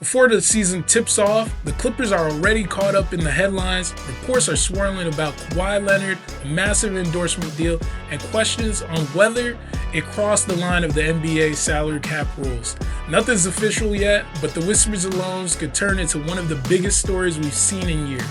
Before the season tips off, the Clippers are already caught up in the headlines. Reports are swirling about Kawhi Leonard, a massive endorsement deal, and questions on whether it crossed the line of the NBA salary cap rules. Nothing's official yet, but the whispers alone could turn into one of the biggest stories we've seen in years.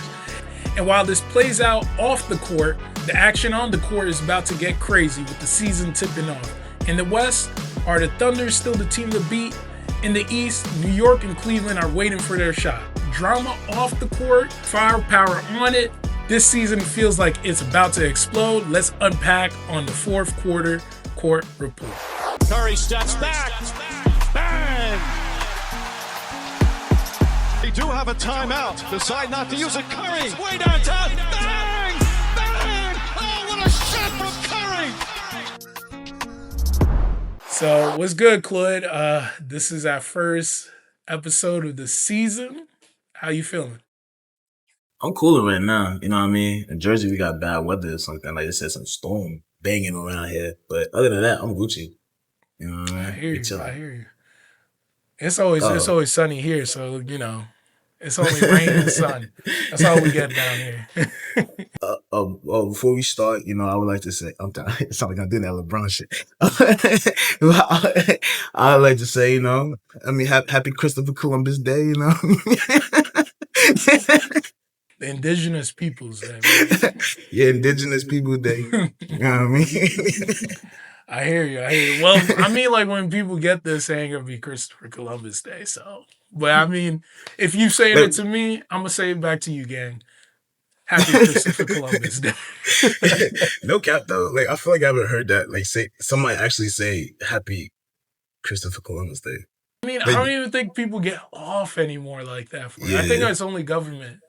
And while this plays out off the court, the action on the court is about to get crazy with the season tipping off. In the West, are the Thunder still the team to beat? In the East, New York and Cleveland are waiting for their shot. Drama off the court, firepower on it. This season feels like it's about to explode. Let's unpack on the fourth quarter court report. Curry steps back. Bang! They do have a timeout. Decide not to use it. Curry way downtown. Bang! Bang! Oh, what a shot from Curry! So, what's good, Claude? This is our first episode of the season. How you feeling? I'm cooler right now. You know what I mean? In Jersey, we got bad weather or something. Like, it said some storm banging around here. But other than that, I'm Gucci. You know what I mean? I hear We you. chilling. I hear you. It's always sunny here, so it's only rain and sun. That's all we get down here. Before we start, I would like to say, I'm done. It sounds like I'm doing that LeBron shit. I would like to say, happy Christopher Columbus Day, The indigenous peoples day, man. Yeah, Indigenous People Day. You know what I mean? I hear you. Well, I mean, like, when people get this, it ain't gonna be Christopher Columbus Day, so. But I mean, if you saying it to me, I'm gonna say it back to you, gang. Happy Christopher Columbus Day. No cap though. Like, I feel like I haven't heard that. Like, somebody actually say Happy Christopher Columbus Day. I mean, I don't even think people get off anymore like that for it. I think it's only government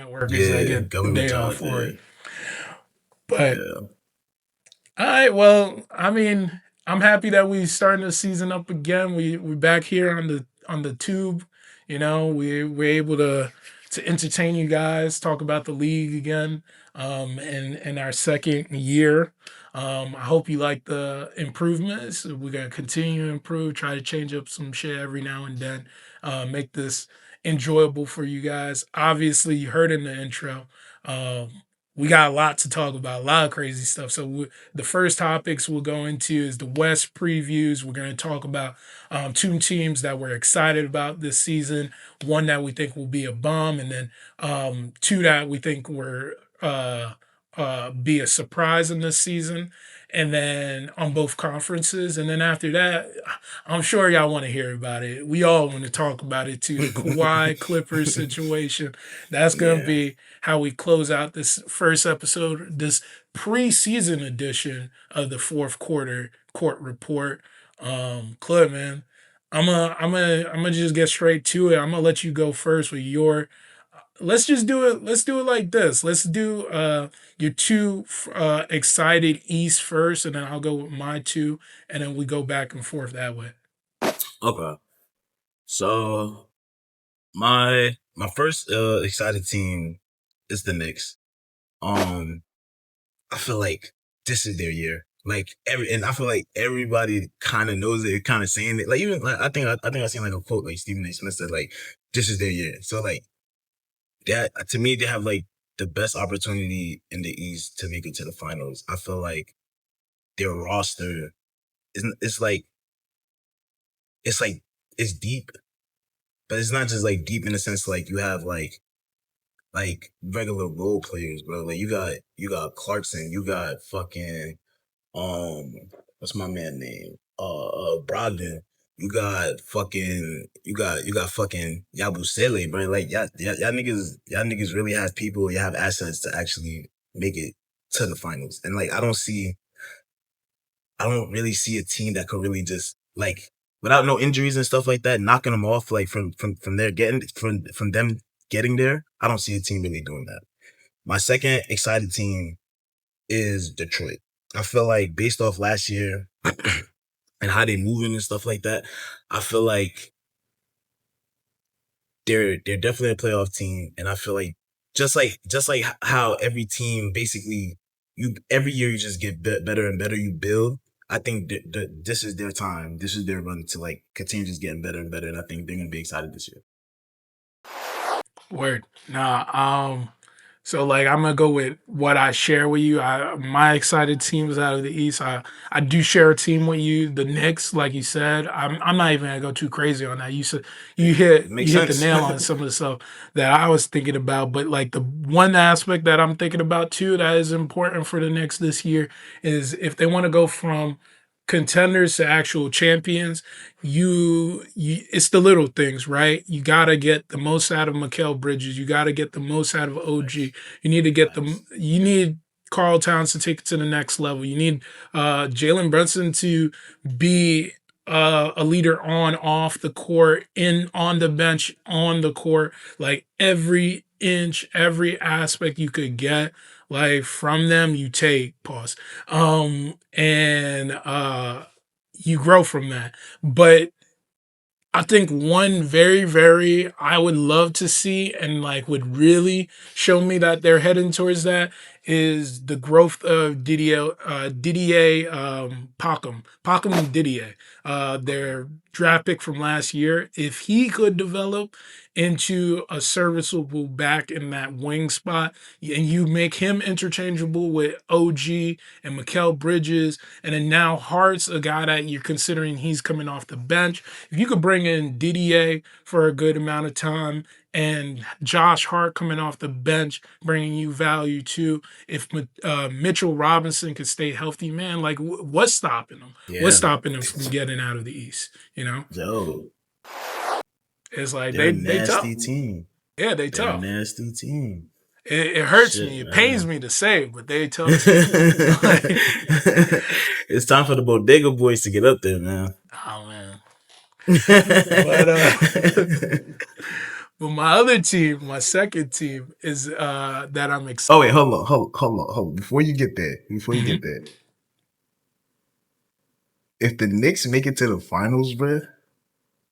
workers that get the day off for it. But all right, well, I mean, I'm happy that we starting the season up again. We're back here on the tube. We're able to entertain you guys, talk about the league again, in our second year. I hope you like the improvements. We're gonna continue to improve, try to change up some shit every now and then, make this enjoyable for you guys. Obviously, you heard in the intro. We got a lot to talk about, a lot of crazy stuff. So the first topics we'll go into is the West previews. We're going to talk about two teams that we're excited about this season, one that we think will be a bomb, and then two that we think will be a surprise in this season, and then on both conferences. And then after that, I'm sure y'all want to hear about it. We all want to talk about it too. The Kawhi Clippers situation. That's going to be how we close out this first episode, this preseason edition of the fourth quarter court report. Clip, man, I'm gonna just get straight to it. I'm gonna let you go first with your. Let's just do it. Let's do it like this. Let's do your two excited East first, and then I'll go with my two, and then we go back and forth that way. Okay. So my first excited team is the Knicks. I feel like this is their year. Like and I feel like everybody kind of knows it, kind of saying it. Like, even like I think I seen like a quote like Stephen A. Smith said, like, this is their year. So like that, to me, they have like the best opportunity in the East to make it to the finals. I feel like their roster it's deep, but it's not just like deep in the sense like you have like regular role players, bro. Like, you got Clarkson, you got fucking what's my man name? Brogdon. You got fucking Yabusele, bro. Like, y'all niggas really have people, you have assets to actually make it to the finals. And like, I don't really see a team that could really just, like, without no injuries and stuff like that, knocking them off like from them getting there. I don't see a team really doing that. My second excited team is Detroit. I feel like, based off last year and how they moving and stuff like that, I feel like they're definitely a playoff team. And I feel like just like how every team basically, every year you just get better and better, you build. I think this is their time. This is their run to like continue just getting better and better. And I think they're gonna be excited this year. Word. So like I'm gonna go with what I share with you. My excited teams out of the East. I do share a team with you, the Knicks, like you said. I'm not even gonna go too crazy on that. You said you It hit makes you hit the sense. nail on some of the stuff that I was thinking about. But like the one aspect that I'm thinking about too that is important for the Knicks this year is if they want to go from contenders to actual champions, you it's the little things, right? You got to get the most out of Mikal Bridges. You got to get the most out of OG. Facts. You need to get them. Facts. You need Carl Towns to take it to the next level. You need Jalen Brunson to be a leader on off the court, in on the bench, on the court, like every inch, every aspect you could get. Like from them, you take pause, and you grow from that. But I think one very, very I would love to see and like would really show me that they're heading towards that is the growth of Didier Pacom Didier, Okay. their draft pick from last year. If he could develop into a serviceable back in that wing spot, and you make him interchangeable with OG and Mikal Bridges, and then now Hart's a guy that you're considering he's coming off the bench. If you could bring in DDA for a good amount of time and Josh Hart coming off the bench, bringing you value too. If Mitchell Robinson could stay healthy, man, like what's stopping them? What's Yeah. stopping them from getting out of the East? You know, Yo, it's like they're a they tough. nasty team. Yeah, they They're a tough. nasty team. It hurts Shit, me. It pains man. me to say, but they tough too. Like, It's time for the Bodega Boys to get up there, man. oh man. But but my other team, my second team, is that I'm excited. Oh wait, hold on. Before you get there, if the Knicks make it to the finals, bruh,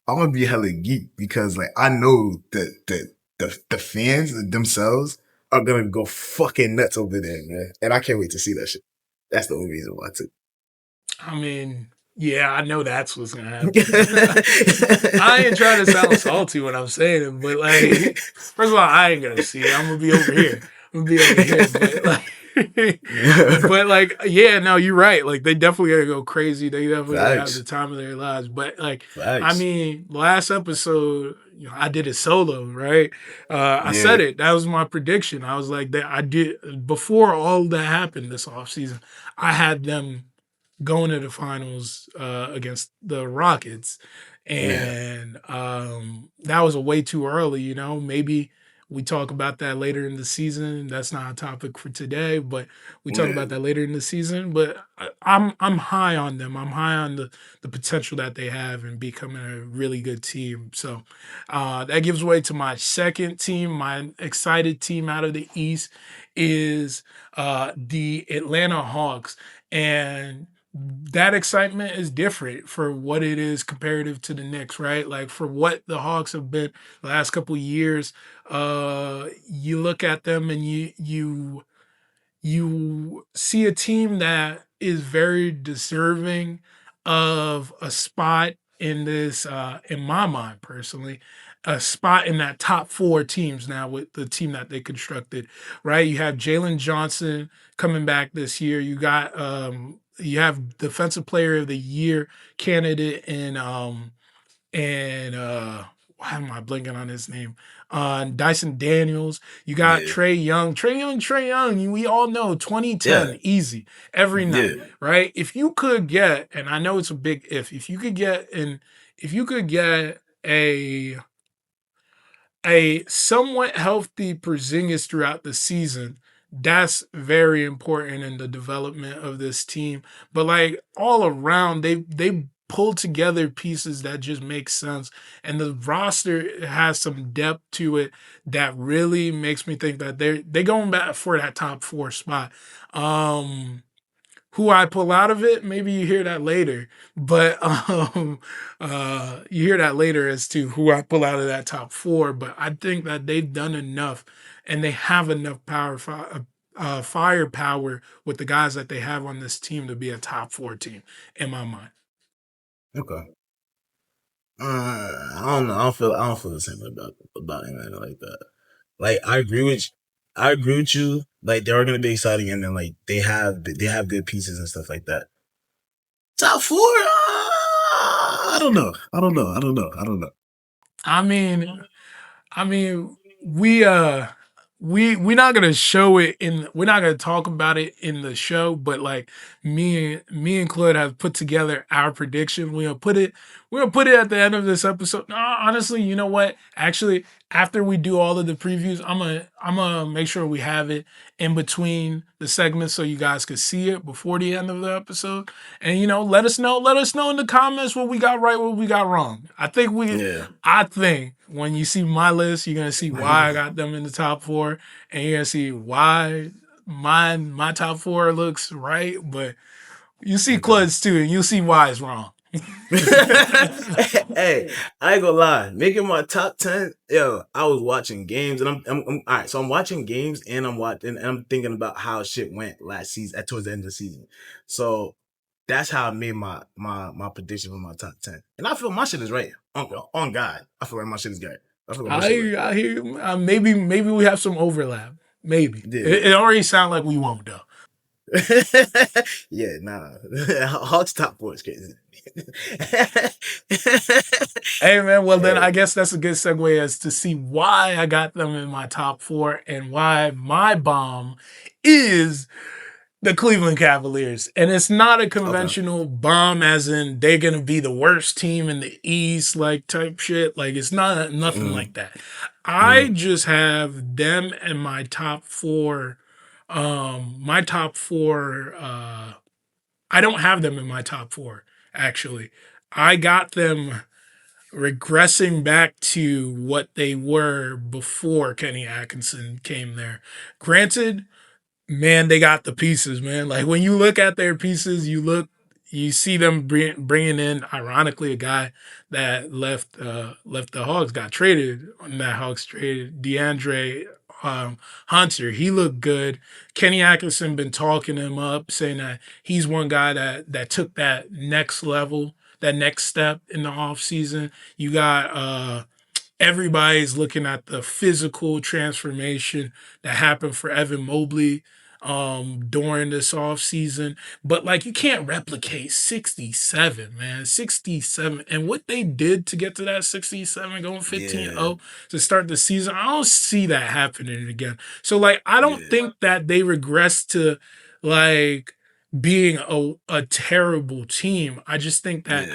I'm gonna be hella geek because like I know that the fans themselves are gonna go fucking nuts over there, man. And I can't wait to see that shit. That's the only reason why too. I mean, yeah, I know that's what's gonna happen. I ain't trying to sound salty when I'm saying it, but like, first of all, I ain't gonna see it. I'm gonna be over here. But like, but like, yeah, no, you're right. Like, they definitely gotta go crazy. They definitely gotta have the Facts. time of their lives. But like, I Facts. mean, last episode, I did it solo, right? I Yeah, said it. That was my prediction. I was like, that I did before all that happened this offseason. I had them going to the finals against the Rockets, Yeah. and that was a way too early. Maybe we talk about that later in the season. That's not a topic for today, but we talk yeah, about that later in the season. But I'm high on them. I'm high on the potential that they have in becoming a really good team. So that gives way to my second team. My excited team out of the East is the Atlanta Hawks, and that excitement is different for what it is comparative to the Knicks, right? Like for what the Hawks have been the last couple of years. You look at them and you see a team that is very deserving of a spot in this in my mind personally, a spot in that top four teams now with the team that they constructed, right? You have Jalen Johnson coming back this year. You have defensive player of the year candidate and why am I blinking on his name? Dyson Daniels. You got Yeah. Trey Young. Trey Young. We all know Yeah. 2010 easy every night, Yeah. right? If you could get, and I know it's a big if you could get a somewhat healthy Porzingis throughout the season, that's very important in the development of this team. But like all around, they pull together pieces that just make sense, and the roster has some depth to it that really makes me think that they going back for that top four spot. Um, who I pull out of it, maybe you hear that later. But you hear that later as to who I pull out of that top four. But I think that they've done enough, and they have enough firepower with the guys that they have on this team to be a top four team in my mind. Okay. I don't know. I don't feel the same about Atlanta like that. Like I agree with you. Like they are gonna be exciting, and then like they have good pieces and stuff like that. Top four? I don't know. I don't know. I don't know. I don't know. I mean, we're not gonna show it in, we're not gonna talk about it in the show, but like me and Claude have put together our prediction. We're gonna put it at the end of this episode. No, honestly, you know what? Actually, after we do all of the previews, I'm gonna make sure we have it in between the segments so you guys could see it before the end of the episode. And let us know in the comments what we got right, what we got wrong. Yeah. I think when you see my list, you're gonna see why I got them in the top four, and you're gonna see why my top four looks right. But you see Okay. Cluds too, and you'll see why it's wrong. Hey, I ain't gonna lie. Making my top 10, yo, I was watching games, and I'm all right. So I'm watching games, and I'm thinking about how shit went last season, towards the end of the season. So that's how I made my prediction for my top 10, and I feel my shit is right. On God, I feel like my shit is right. I feel like my I shit right. hear you. Maybe we have some overlap. Maybe Yeah. it already sounds like we won't though. Yeah, nah. Hawks top four is crazy. Hey man, well then I guess that's a good segue as to see why I got them in my top four and why my bomb is the Cleveland Cavaliers. And it's not a Okay. conventional bomb as in they're gonna be the worst team in the East, like type shit. Like it's not nothing like that. I just have them in my top four. My top four, I don't have them in my top four, actually. I got them regressing back to what they were before Kenny Atkinson came there. Granted, man, they got the pieces, man. Like when you look at their pieces, you see them bringing in, ironically, a guy that left the Hawks, got traded on that Hawks trade, DeAndre Hunter. He looked good. Kenny Atkinson been talking him up, saying that he's one guy that took that next level, that next step in the offseason. You got everybody's looking at the physical transformation that happened for Evan Mobley during this off season. But like you can't replicate 67, man. 67. And what they did to get to that 67, going 15-0 to start the season, I don't see that happening again. So like I don't think that they regress to like being a terrible team. I just think that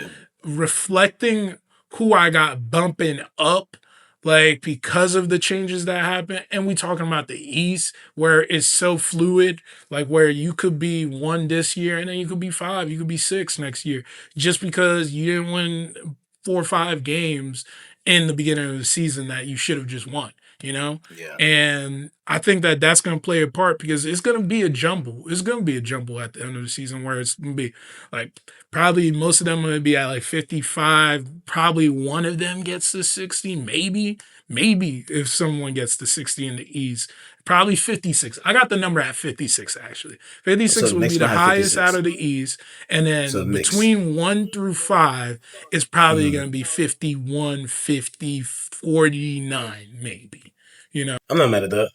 reflecting who I got bumping up, like because of the changes that happen. And we talking about the East where it's so fluid, like where you could be one this year and then you could be five, you could be six next year, just because you didn't win 4 or 5 games in the beginning of the season that you should have just won. Yeah. And I think that that's going to play a part because it's going to be a jumble. It's going to be a jumble at the end of the season where it's going to be like probably most of them are going to be at like 55. Probably one of them gets to 60, maybe if someone gets to 60 in the East. Probably 56. I got the number at 56 actually. 56 So would be the highest out of the East. And then between 1 through 5 is probably going to be 51, 50, 49 maybe. I'm not mad at that.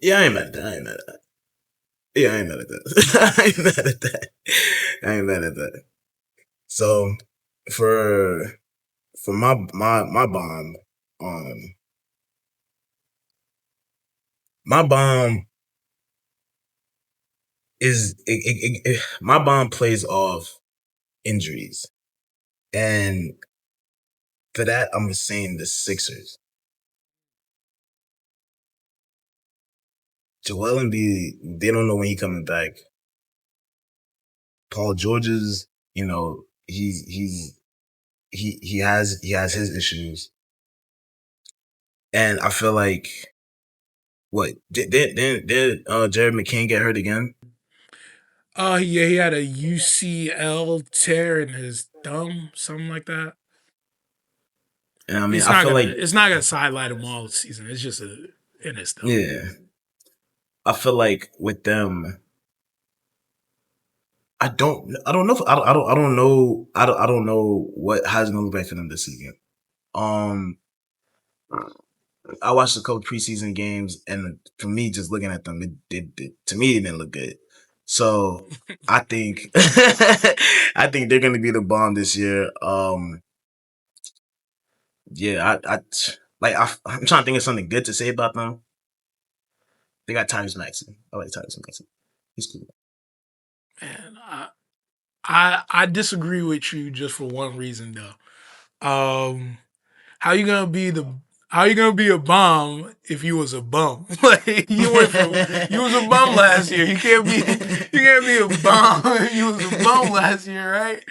Yeah, I ain't mad at that. Yeah, I ain't mad at that. I ain't mad at that. So for my bomb, my bomb my bomb plays off injuries, and for that I'm saying the Sixers. Joel Embiid, they don't know when he's coming back. Paul George's, he has his issues, and I feel like what did Jared McCain get hurt again? Yeah, he had a UCL tear in his thumb, something like that. And I mean, I feel like it's not gonna sidelight him all season. It's just in his thumb. Yeah, I feel like with them, I don't know. I don't know what has gonna look like for them this season. I watched a couple preseason games, and for me, just looking at them, to me it didn't look good. So I think I think they're gonna be the bomb this year. Yeah, I'm trying to think of something good to say about them. They got Tyrese Maxey. I like Tyrese Maxey. He's cool. Man, I disagree with you just for one reason though. How you gonna be the how you gonna be a bomb if you was a bum? Like you went from you was a bum last year. You can't be a bomb if you was a bum last year, right?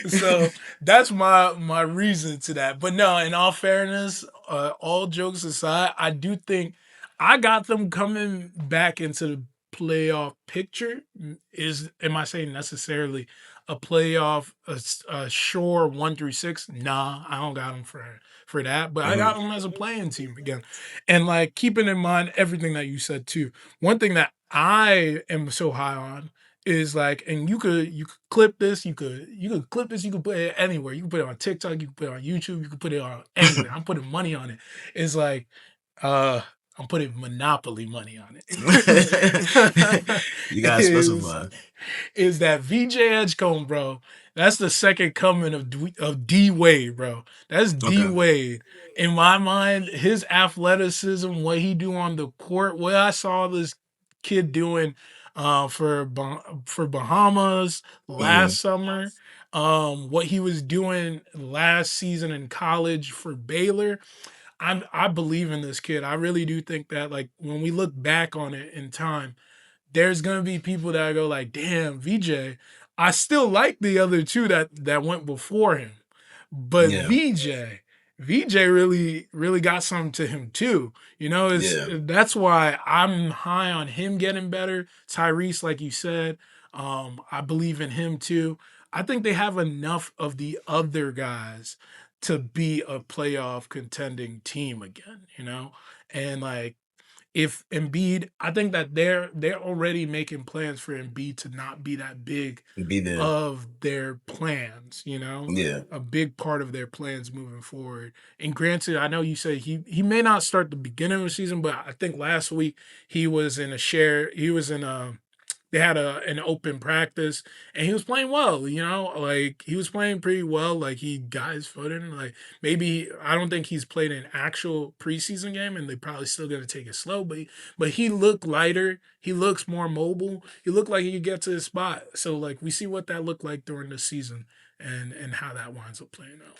So that's my reason to that. But no, in all fairness, all jokes aside, I do think I got them coming back into the playoff picture. Am I saying necessarily a playoff, a sure 1 through 6? Nah, I don't got them for that, but I got them as a playing team again. And like keeping in mind everything that you said too. One thing that I am so high on is like, and you could clip this, you could clip this, you could put it anywhere. You can put it on TikTok, you can put it on YouTube, you can put it on anywhere. I'm putting money on it. It's like uh I'm putting Monopoly money on it. You gotta is specify. is that VJ Edgecombe, bro. That's the second coming of D Wade, bro. That's D Okay. Wade. In my mind, his athleticism, what he do on the court, what I saw this kid doing for Bahamas Mm-hmm. last summer, what he was doing last season in college for Baylor. I believe in this kid. I really do think that like when we look back on it in time, there's gonna be people that go like, "Damn, VJ, I still like the other two that went before him, but Yeah. VJ really got something to him too. You know, it's Yeah. that's why I'm high on him getting better. Tyrese, like you said, I believe in him too. I think they have enough of the other guys to be a playoff contending team again. You know, and like if Embiid, I think that they're already making plans for Embiid to not be that big Be there. of their plans, you know, Yeah. a big part of their plans moving forward. And granted, I know you say he may not start the beginning of the season, but I think last week he was in a they had an open practice and he was playing well, you know, like he was playing pretty well. Like he got his foot in. Like maybe I don't think he's played an actual preseason game, and they probably still gonna take it slow. But he looked lighter. He looks more mobile. He looked like he could get to his spot. So like we see what that looked like during the season, and how that winds up playing out.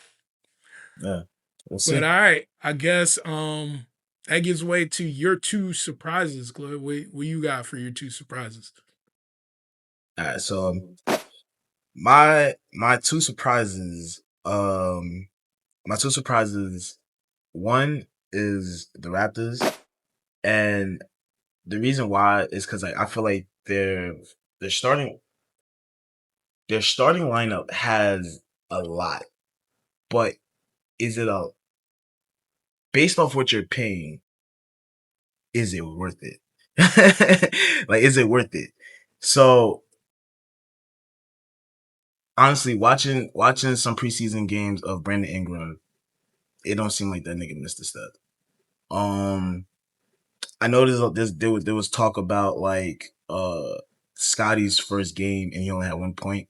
Yeah. We'll But see. all right, I guess that gives way to your two surprises, Chloe. What you got for your two surprises? All right. So my two surprises. My two surprises. One is the Raptors, and the reason why is because I feel like their starting their starting lineup has a lot, but is it a based off what you're paying? Is it worth it? Like, is it worth it? So honestly, watching some preseason games of Brandon Ingram, it don't seem like that nigga missed a step. I know there was talk about like Scotty's first game and he only had 1 point.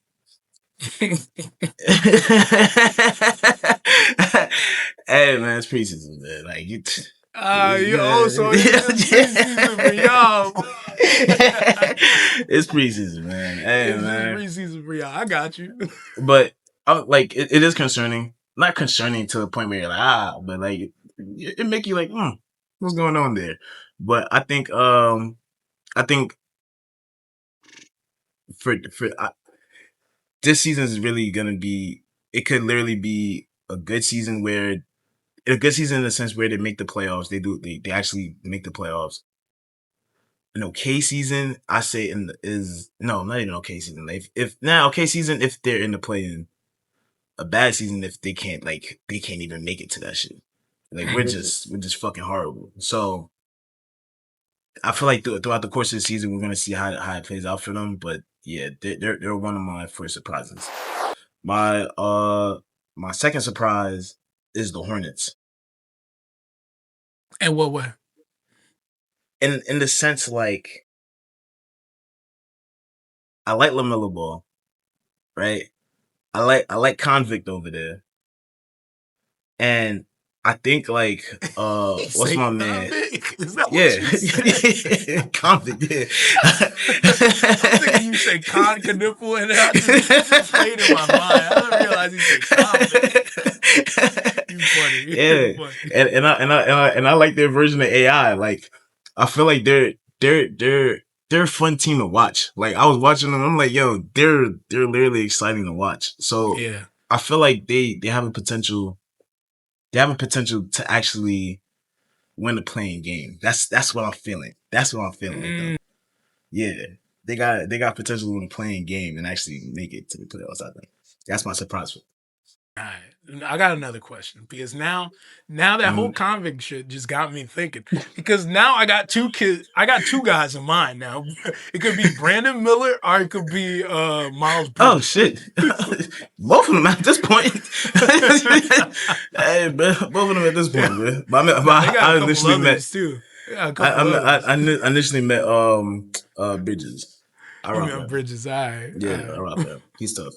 Hey man, it's preseason, man. Like you, You also it's preseason for y'all. it's preseason, man. Hey It's just man, preseason for y'all. I got you. but like it is concerning. Not concerning to the point where you're like but like it make you like, what's going on there? But I think for this season is really gonna be. It could literally be a good season where a good season in the sense where they make the playoffs. They actually make the playoffs. An okay season, I say is no, not even okay season. If now okay season if they're in the play-in. A bad season if they can't even make it to that shit. Like we're just fucking horrible. So I feel like throughout the course of the season we're gonna see how it plays out for them. But yeah, they're one of my first surprises. My my second surprise is the Hornets. And what way? In the sense like I like LaMelo Ball, right? I like Convict over there. And I think like what's Say my man? convict? Is that what Yeah. you said? Convict, yeah. I'm thinking you say con nipple, and I just played in my mind. I didn't realize you said convict. You funny. Yeah. You funny. And I like their version of AI. Like I feel like they're a fun team to watch. Like I was watching them, I'm like, yo, they're literally exciting to watch. So Yeah. I feel like they have a potential to actually win a playing game. That's what I'm feeling. That's what I'm feeling with them. Yeah. They got potential to win a playing game and actually make it to the playoffs, I think. That's my surprise. All right. I got another question because now that whole convict shit just got me thinking. Because now I got two guys in mind now. It could be Brandon Miller or it could be Miles Bridges. Oh shit. Both of them at this point. Hey, both of them at this point, man. But They got a couple others too. I initially met Bridges. I You rock mean him. Bridges, all right. Yeah, I rock him. He's tough.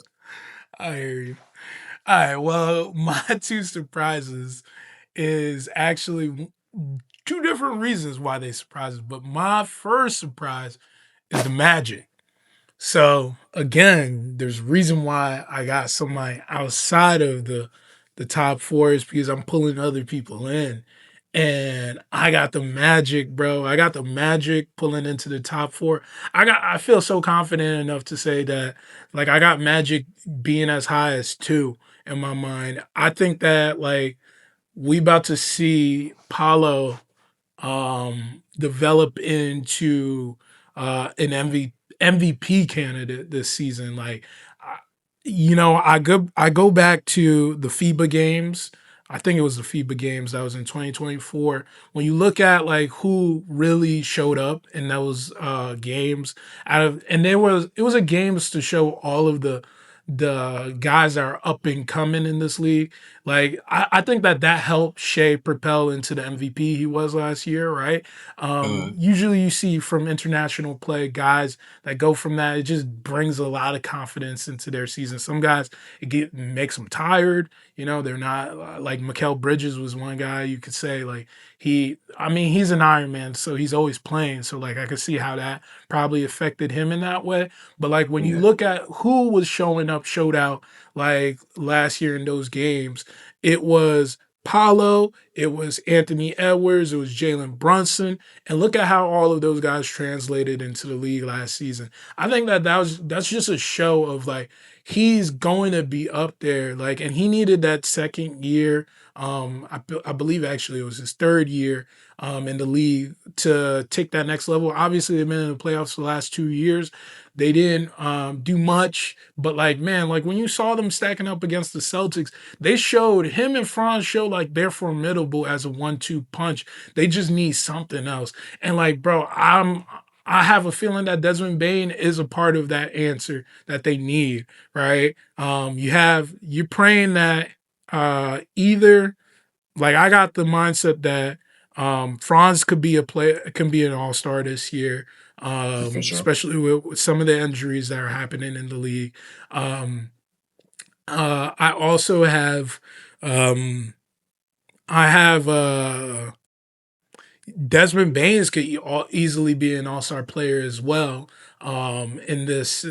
I hear you. All right. Well, my two surprises is actually two different reasons why they surprised us. But my first surprise is the Magic. So again, there's a reason why I got somebody outside of the top four is because I'm pulling other people in. And I got the Magic, bro. I got the Magic pulling into the top four. I feel so confident enough to say that like I got Magic being as high as 2 in my mind. I think that like we about to see Paulo develop into an MVP candidate this season. Like, I go back to the FIBA games. I think it was the FIBA games that was in 2024. When you look at like who really showed up in those games, it was a games to show all of the guys that are up and coming in this league. Like I think that helped Shea propel into the MVP he was last year, right? Usually you see from international play guys that go from that. It just brings a lot of confidence into their season. Some guys makes them tired. They're not like Mikal Bridges was one guy you could say like he's an Iron Man, so he's always playing. So like I could see how that probably affected him in that way. But like when you look at who was showed out like last year in those games, it was Paolo, it was Anthony Edwards, it was Jalen Brunson, and look at how all of those guys translated into the league last season. I think that's just a show of like he's going to be up there, like, and he needed that second year. I believe actually it was his third year in the league to take that next level. Obviously, they've been in the playoffs the last 2 years. They didn't do much, but like man, like when you saw them stacking up against the Celtics, they showed him and Franz showed like they're formidable as a 1-2 punch. They just need something else. And like, bro, I have a feeling that Desmond Bane is a part of that answer that they need, right? You're praying that either like I got the mindset that Franz could be can be an all-star this year, For sure. especially with some of the injuries that are happening in the league. I also have I have Desmond Baines could easily be an all-star player as well in this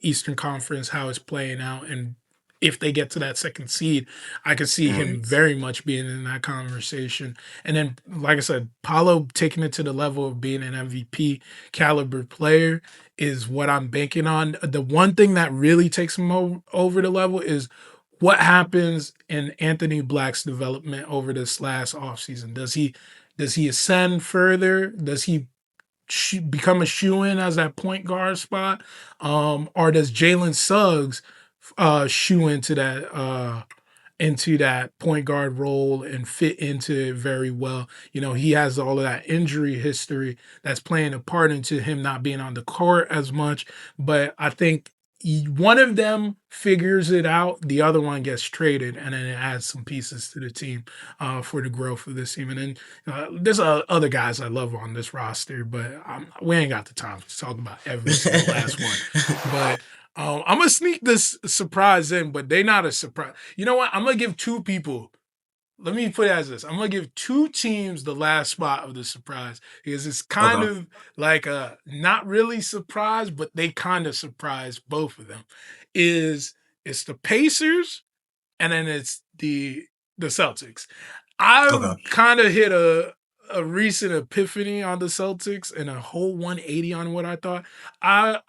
Eastern Conference, how it's playing out. And if they get to that second seed, I could see him very much being in that conversation. And then, like I said, Paulo taking it to the level of being an MVP caliber player is what I'm banking on. The one thing that really takes him over the level is what happens in Anthony Black's development over this last offseason. Does he ascend further? Does he become a shoe-in as that point guard spot? Or does Jalen Suggs shoe into that point guard role and fit into it very well? He has all of that injury history that's playing a part into him not being on the court as much. But I think one of them figures it out, the other one gets traded, and then it adds some pieces to the team for the growth of this team. And then there's other guys I love on this roster, but we ain't got the time to talk about every single last one. But I'm going to sneak this surprise in, but they're not a surprise. You know what? I'm going to give two people. Let me put it as this. I'm going to give two teams the last spot of the surprise because it's kind of like a not really surprise, but they kind of surprise both of them. It's the Pacers and then it's the Celtics. I've kind of hit a recent epiphany on the Celtics and a whole 180 on what I thought. I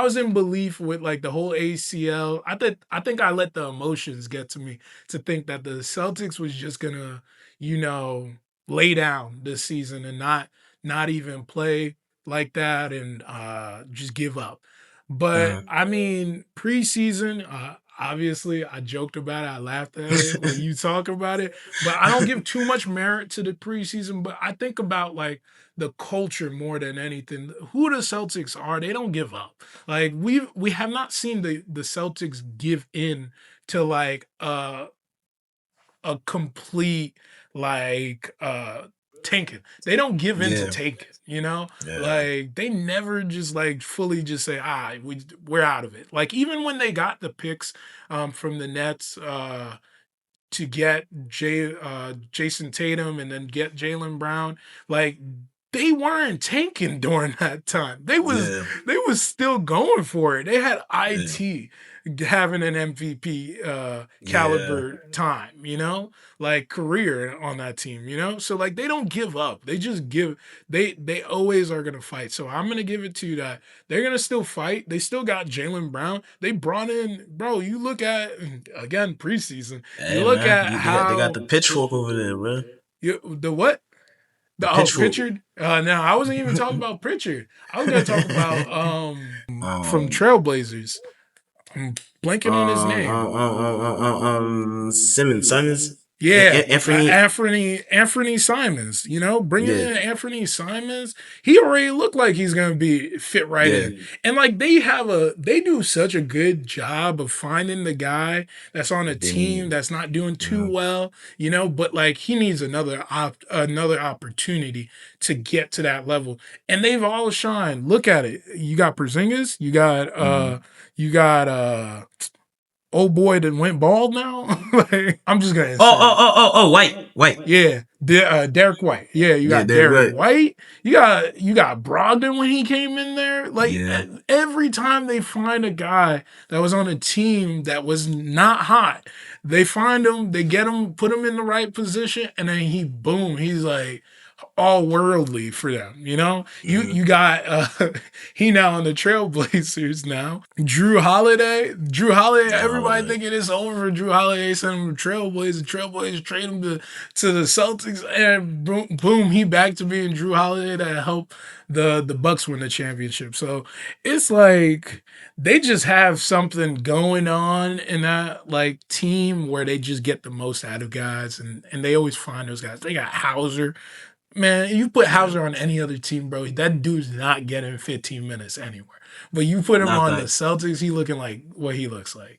was in belief with like the whole ACL. I think I let the emotions get to me to think that the Celtics was just gonna, lay down this season and not even play like that and just give up. But I mean, preseason, obviously I joked about it, I laughed at it when you talk about it, but I don't give too much merit to the preseason. But I think about like the culture more than anything. Who the Celtics are, they don't give up. Like we have not seen the Celtics give in to like a complete like tanking. They don't give in to tanking, Like they never just like fully just say, we're out of it. Like even when they got the picks from the Nets to get Jason Tatum and then get Jaylen Brown, like they weren't tanking during that time. They was still going for it. They had IT having an MVP caliber time, like career on that team, So like they don't give up. They just they always are gonna fight. So I'm gonna give it to you that they're gonna still fight. They still got Jaylen Brown. They brought in, bro. You look at again preseason. You look at how they got the pitchfork over there, bro. The what? Pritchard? Now, I wasn't even talking about Pritchard. I was going to talk about from Trailblazers. I'm blanking on his name. Simons. Yeah, Anthony Simons. Bringing in Anthony Simons, he already looked like he's gonna be fit right in. And like they do such a good job of finding the guy that's on a team that's not doing too well, But like he needs another opportunity to get to that level. And they've all shined. Look at it. You got Porzingis. You got old boy that went bald now. Like, I'm just gonna. White. Yeah, Derek White. Yeah, you got Derek White. You got Brogdon when he came in there. Like every time they find a guy that was on a team that was not hot, they find him, they get him, put him in the right position, and then he's like all worldly for them, You got he now on the Trailblazers now. Drew Holiday, everybody thinking it's over for Drew Holiday, send him to Trailblazers trade him to the Celtics, and boom, he back to being Drew Holiday that helped the Bucks win the championship. So it's like they just have something going on in that like team where they just get the most out of guys, and they always find those guys. They got Hauser. Man, you put Hauser on any other team, bro, that dude's not getting 15 minutes anywhere. But you put him on the Celtics, he looking like what he looks like,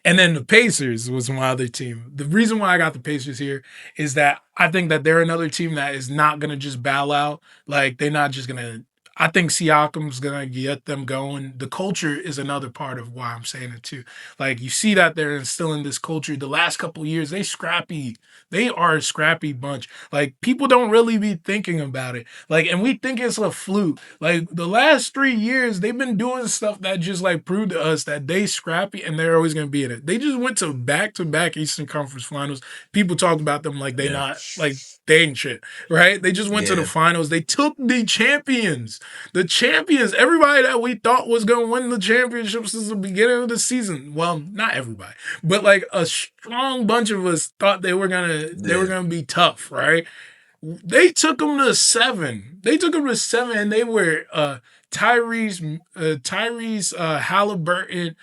And then the Pacers was my other team. The reason why I got the Pacers here is that I think that they're another team that is not going to just bow out. Like, they're not just going to... I think Siakam's going to get them going. The culture is another part of why I'm saying it too. Like, you see that they're instilling this culture. The last couple of years, they scrappy. They are a scrappy bunch. Like, people don't really be thinking about it. Like, and we think it's a fluke. Like, the last 3 years, they've been doing stuff that just, like, proved to us that they scrappy and they're always going to be in it. They just went to back-to-back Eastern Conference Finals. People talk about them like they not, like, they ain't shit, right? They just went to the finals. They took the champions. The champions, everybody that we thought was going to win the championship since the beginning of the season. Well, not everybody, but like a strong bunch of us thought they were going to be tough, right? They took them to 7. And they were Tyrese Halliburton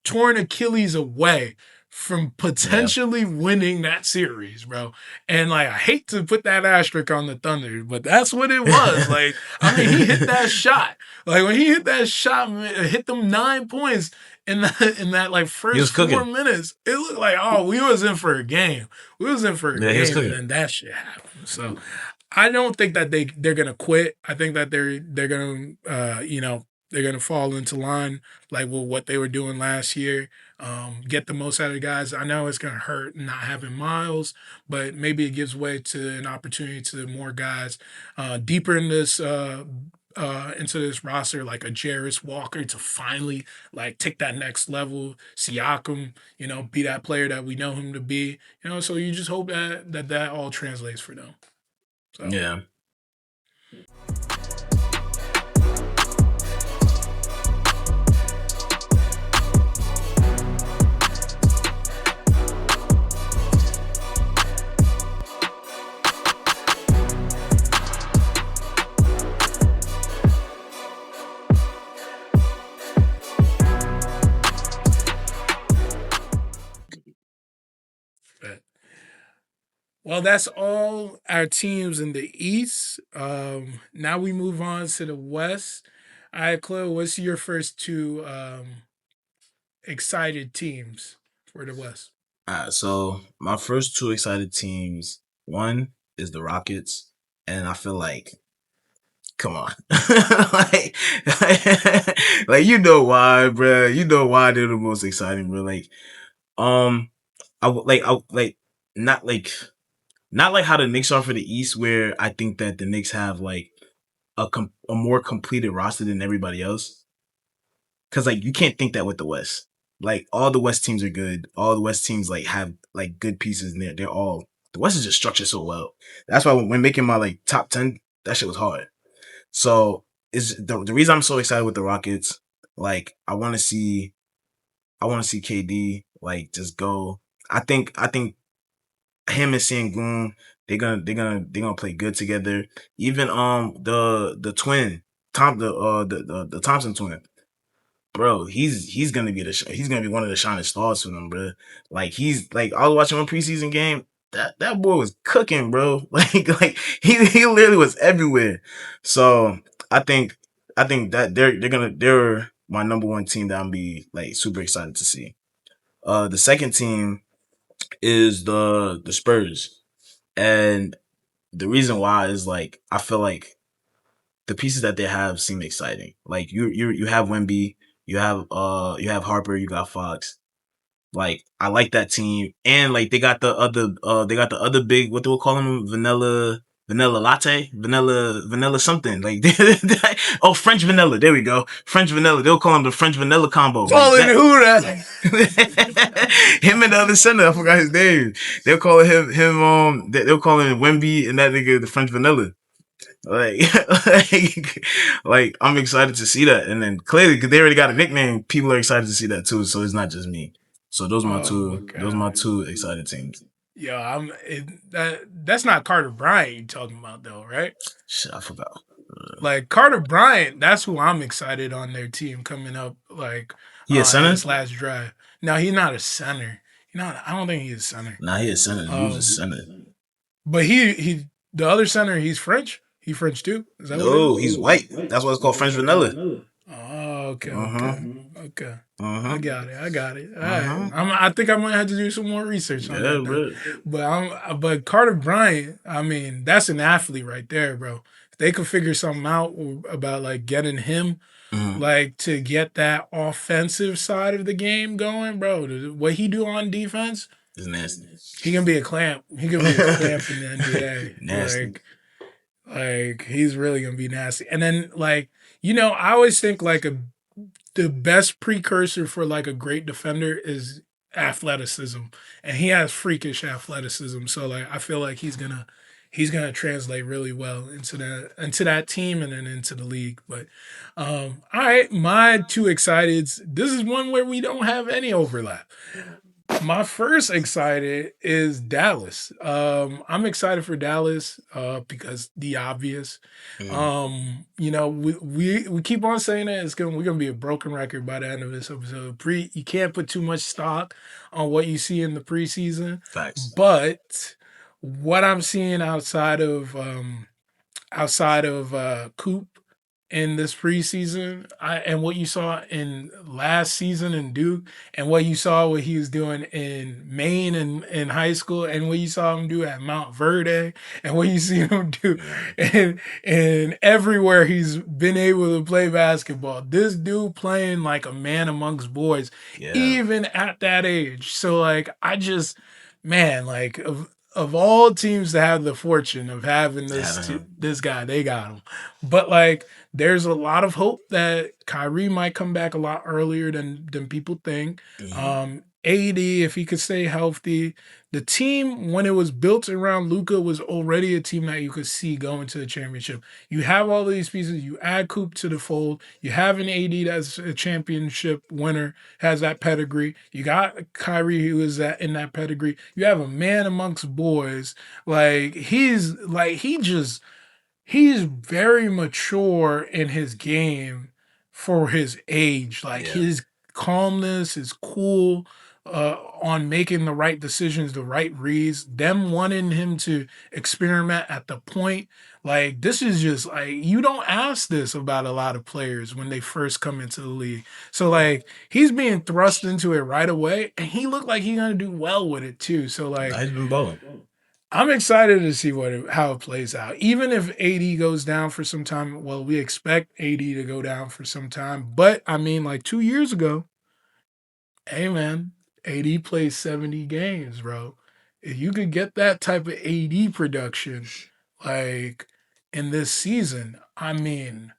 torn Achilles away from potentially winning that series, bro. And like, I hate to put that asterisk on the Thunder, but that's what it was. Like, I mean, he hit that shot. Like when he hit that shot, hit them 9 points in that like first 4 minutes. It looked like, oh, we was in for a game. We was in for a game, and then that shit happened. So I don't think that they're gonna quit. I think that they're gonna they're gonna fall into line like with what they were doing last year. Get the most out of the guys. I know it's gonna hurt not having Miles, but maybe it gives way to an opportunity to more guys deeper in this into this roster, like a Jarris Walker to finally like take that next level. Siakam, be that player that we know him to be. So you just hope that all translates for them. So. Yeah. Well, that's all our teams in the East. Now we move on to the West. All right, Chloe, what's your first two excited teams for the West? All right, so my first two excited teams, one is the Rockets, and I feel like, come on, like you know why, bro? You know why they're the most exciting, bro? Like, not like how the Knicks are for the East, where I think that the Knicks have like a more completed roster than everybody else. Cause like you can't think that with the West. Like all the West teams are good. All the West teams like have like good pieces in there. They're all the West is just structured so well. That's why when making my like top 10, that shit was hard. So is the reason I'm so excited with the Rockets. Like I want to see KD like just go. I think him and Sengun, they're gonna play good together. Even the twin the Thompson twin, bro, he's gonna be one of the shining stars for them, bro. Like he's like I was watching one preseason game. That boy was cooking, bro. Like he literally was everywhere. So I think that they're my number one team that I'm be like super excited to see. The second team is the Spurs. And the reason why is like I feel like the pieces that they have seem exciting. Like you have Wemby, you have Harper, you got Fox. Like I like that team. And like they got the other big, what do we call them? Vanilla latte, vanilla something like oh, French vanilla. There we go, French vanilla. They'll call him the French vanilla combo. Calling like who that? Him and the other center, I forgot his name. They'll call him. They'll call him Wemby and that nigga the French vanilla. Like I'm excited to see that, and then clearly because they already got a nickname, people are excited to see that too. So it's not just me. So those are my two excited teams. Yeah, that's not Carter Bryant you're talking about though, right? Shit, I forgot. Like Carter Bryant, that's who I'm excited on their team coming up. Like center? This last drive. No, he's not a center. I don't think he's a center. Nah, he's a center. He was a center. But he the other center, he's French. He French too. Is that no, he's white. That's why it's called French vanilla. Oh, okay. I got it. All right. I think I might have to do some more research on that. But Carter Bryant, I mean, that's an athlete right there, bro. If they could figure something out about like getting him, like to get that offensive side of the game going, bro. What he do on defense is nasty. He can be a clamp. He can be a clamp in the NBA. Nasty. Like he's really gonna be nasty. And then like, I always think like the best precursor for like a great defender is athleticism. And he has freakish athleticism. So like I feel like he's gonna translate really well into that team and then into the league. But all right, my two exciteds. This is one where we don't have any overlap. My first excited is Dallas. I'm excited for Dallas because the obvious. We keep on saying that we're gonna be a broken record by the end of this episode. You can't put too much stock on what you see in the preseason, Facts. but what I'm seeing outside of Coop in this preseason, and what you saw in last season in Duke, and what you saw what he was doing in Maine and in high school, and what you saw him do at Mount Verde, and what you see him do and everywhere he's been able to play basketball. This dude playing like a man amongst boys, even at that age. So like man, like of all teams to have the fortune of having this guy, they got him. But like, there's a lot of hope that Kyrie might come back a lot earlier than people think. AD, if he could stay healthy, the team when it was built around Luka was already a team that you could see going to the championship. You have all these pieces. You add Coop to the fold. You have an AD that's a championship winner, has that pedigree. You got Kyrie who is in that pedigree. You have a man amongst boys. He's very mature in his game for his age. Like his calmness, his cool on making the right decisions, the right reads, them wanting him to experiment at the point. Like, this is just like, you don't ask this about a lot of players when they first come into the league. So like, he's being thrust into it right away, and he looked like he's gonna do well with it too. So like, He's been balling. I'm excited to see how it plays out. Even if AD goes down for some time, well, we expect AD to go down for some time. But I mean, like 2 years ago, hey man, AD plays 70 games, bro. If you could get that type of AD production, like in this season, I mean,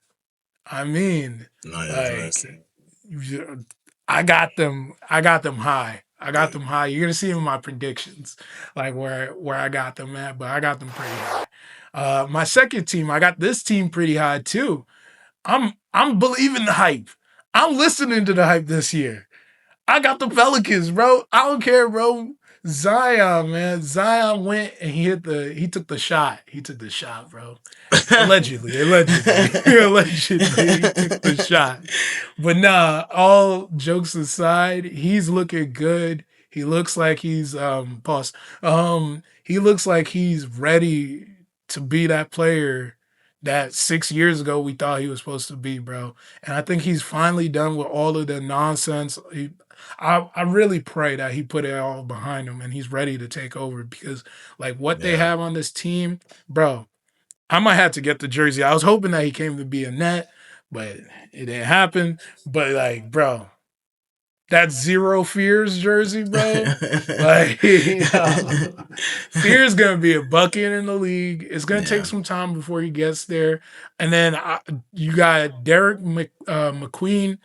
like I got them high. I got them high. You're gonna see in my predictions, like where I got them at, but I got them pretty high. My second team, I got this team pretty high too. I'm believing the hype. I'm listening to the hype this year. I got the Pelicans, bro. I don't care, bro. Zion, man. Zion went and he took the shot. He took the shot, bro. Allegedly, he took the shot. But nah, all jokes aside, he's looking good. He looks like he's pause. He looks like he's ready to be that player that 6 years ago we thought he was supposed to be, bro. And I think he's finally done with all of the nonsense. I really pray that he put it all behind him and he's ready to take over, because like what they have on this team, bro, I might have to get the jersey. I was hoping that he came to be a net, but it didn't happen. But like, bro, that Zero Fears jersey, bro. Like, Fear's gonna be a bucket in the league. It's gonna take some time before he gets there. And then you got Derek McQueen.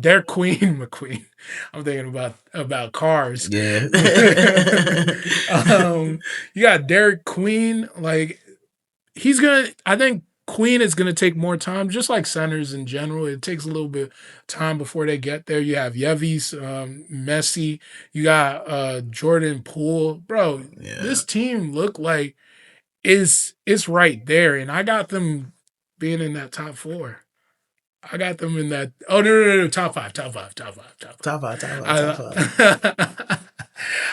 Derek Queen McQueen. I'm thinking about cars. Yeah. You got Derek Queen. Like, I think Queen is going to take more time, just like centers in general. It takes a little bit of time before they get there. You have Yevis, Messi. You got Jordan Poole. Bro, this team look like it's right there. And I got them being in that top 4. I got them in that. Oh, no. Top five.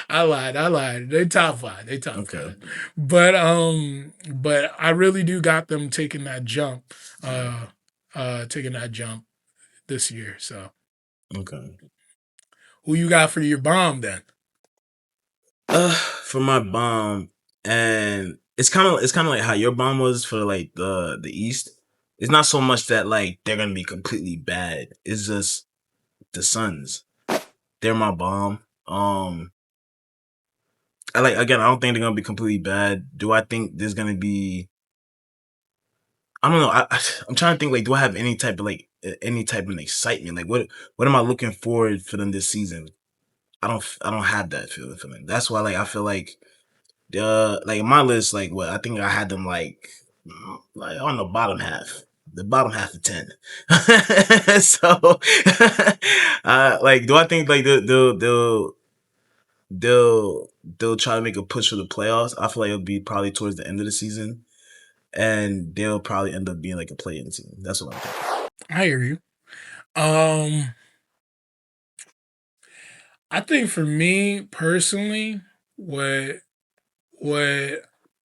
I lied. They top 5. Okay. 5. But I really do got them taking that jump this year. So Okay. who you got for your bomb then? For my bomb, and it's kind of like how your bomb was for like the East. It's not so much that like they're gonna be completely bad. It's just the Suns. They're my bomb. I don't think they're gonna be completely bad. Do I think there's gonna be? I don't know. I'm trying to think. Like, do I have any type of excitement? Like, what am I looking forward for them this season? I don't have that feeling. That's why like I feel like like my list, like what I think I had them like on the bottom half. The bottom half of 10. So like do I think like they'll they'll try to make a push for the playoffs. I feel like it'll be probably towards the end of the season, and they'll probably end up being like a play-in team. That's what I'm thinking. I hear you. I think for me personally, what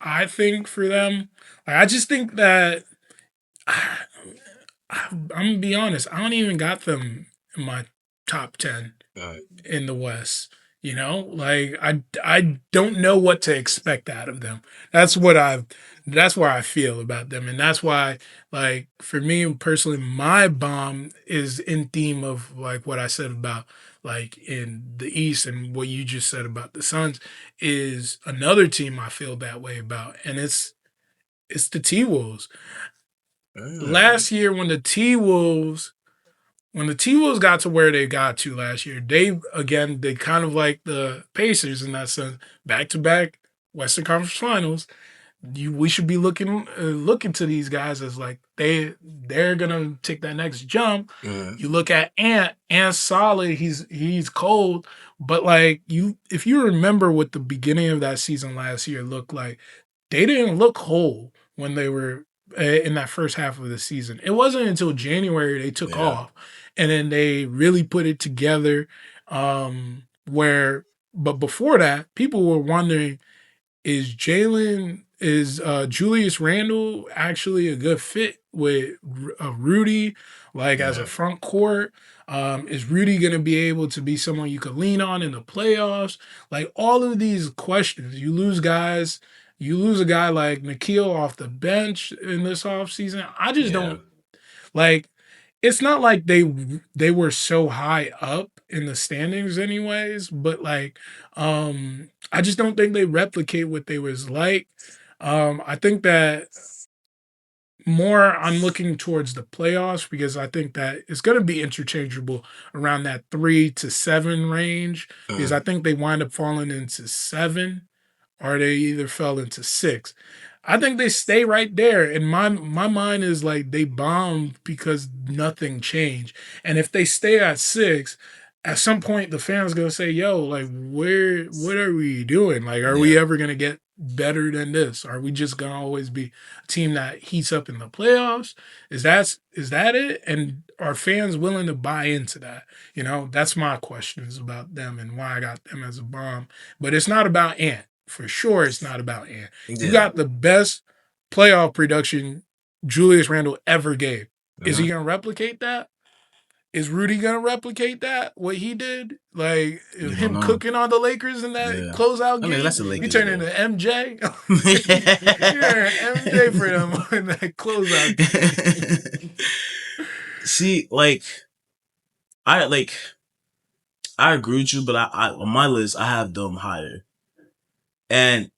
I think for them, like, I just think that I'm gonna be honest. I don't even got them in my top 10 in the West. You know, like I don't know what to expect out of them. That's what I've. That's where I feel about them, and that's why, like, for me personally, my bomb is in theme of like what I said about like in the East and what you just said about the Suns is another team I feel that way about, and it's the T Wolves. Last year when the T Wolves got to where they got to last year, they kind of like the Pacers in that sense, back to back Western Conference Finals. We should be looking to these guys as like they're gonna take that next jump. You look at Ant's solid. He's cold, but like if you remember what the beginning of that season last year looked like, they didn't look whole when they were in that first half of the season. It wasn't until January they took off, and then they really put it together. But before that, people were wondering, is Julius Randle actually a good fit with Rudy, like as a front court? Is Rudy going to be able to be someone you could lean on in the playoffs? Like all of these questions, you lose a guy like Nikhil off the bench in this offseason. I just don't like. It's not like they were so high up in the standings anyways, but like I just don't think they replicate what they was like. I think that more I'm looking towards the playoffs because I think that it's going to be interchangeable around that 3 to 7 range because I think they wind up falling into 7 or they either fell into 6. I think they stay right there. And my mind is like they bombed because nothing changed. And if they stay at 6, at some point the fans gonna say, "Yo, like what are we doing? Like, are we ever gonna get better than this? Are we just gonna always be a team that heats up in the playoffs? Is that it? And are fans willing to buy into that? You know, that's my questions about them and why I got them as a bomb. But it's not about Ant. For sure, it's not about Ant. You got the best playoff production Julius Randle ever gave. Is he gonna replicate that? Is Rudy gonna replicate that? What he did, like him cooking on the Lakers in that closeout game? That's the Lakers. He turned into MJ. Yeah, MJ for them in that closeout game. See, I agree with you, but I on my list I have them higher. And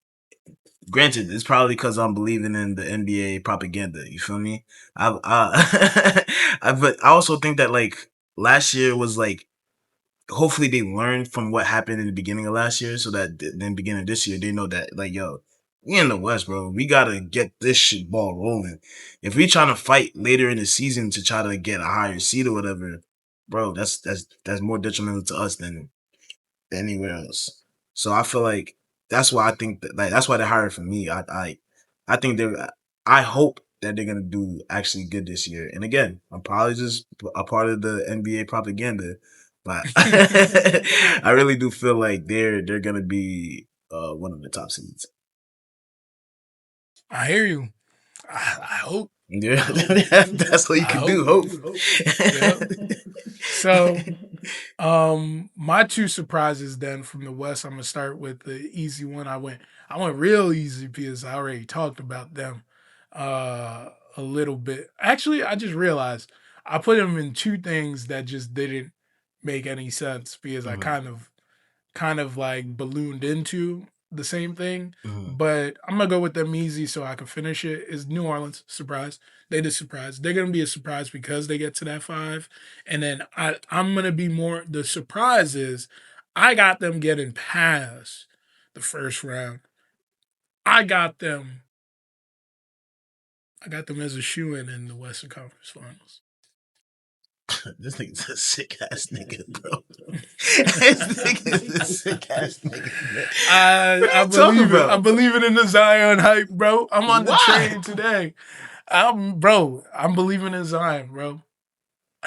granted, it's probably because I'm believing in the NBA propaganda. You feel me? But I also think that like last year was like, hopefully they learned from what happened in the beginning of last year, so that then beginning of this year they know that like, yo, we in the West, bro. We gotta get this shit ball rolling. If we trying to fight later in the season to try to get a higher seed or whatever, bro, that's more detrimental to us than anywhere else. So I feel like that's why I think that like that's why they're higher for me. I think I hope that they're gonna do actually good this year. And again, I'm probably just a part of the NBA propaganda, but I really do feel like they're gonna be one of the top seeds. I hear you. I hope. Yeah, that's what you can do. Hope. Yeah. So, my 2 surprises then from the West. I'm gonna start with the easy one. I went real easy because I already talked about them a little bit. Actually, I just realized I put them in 2 things that just didn't make any sense because I kind of like ballooned into the same thing. But I'm gonna go with them easy so I can finish it. Is New Orleans surprise? They did surprise. They're gonna be a surprise because they get to that 5. And then I'm gonna be more the surprise is I got them getting past the first round. I got them as a shoe in the Western Conference Finals. This nigga's a sick ass nigga, bro. This nigga's a sick ass nigga, man. I believe it. I believe it in the Zion hype, bro. I'm on the train today. I'm believing in Zion, bro.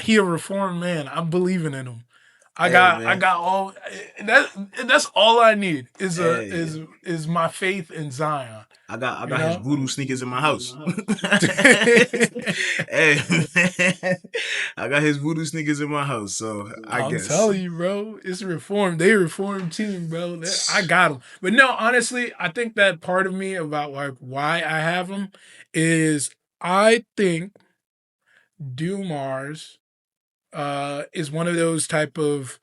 He a reformed man. I'm believing in him. I got all that's all I need is my faith in Zion. I got his voodoo sneakers in my house. Hey man, I got his voodoo sneakers in my house, so I'm telling you, bro, it's a reformed. They reformed team, bro. I got them. But no, honestly, I think that part of me about like why I have them is I think Dumars is one of those type of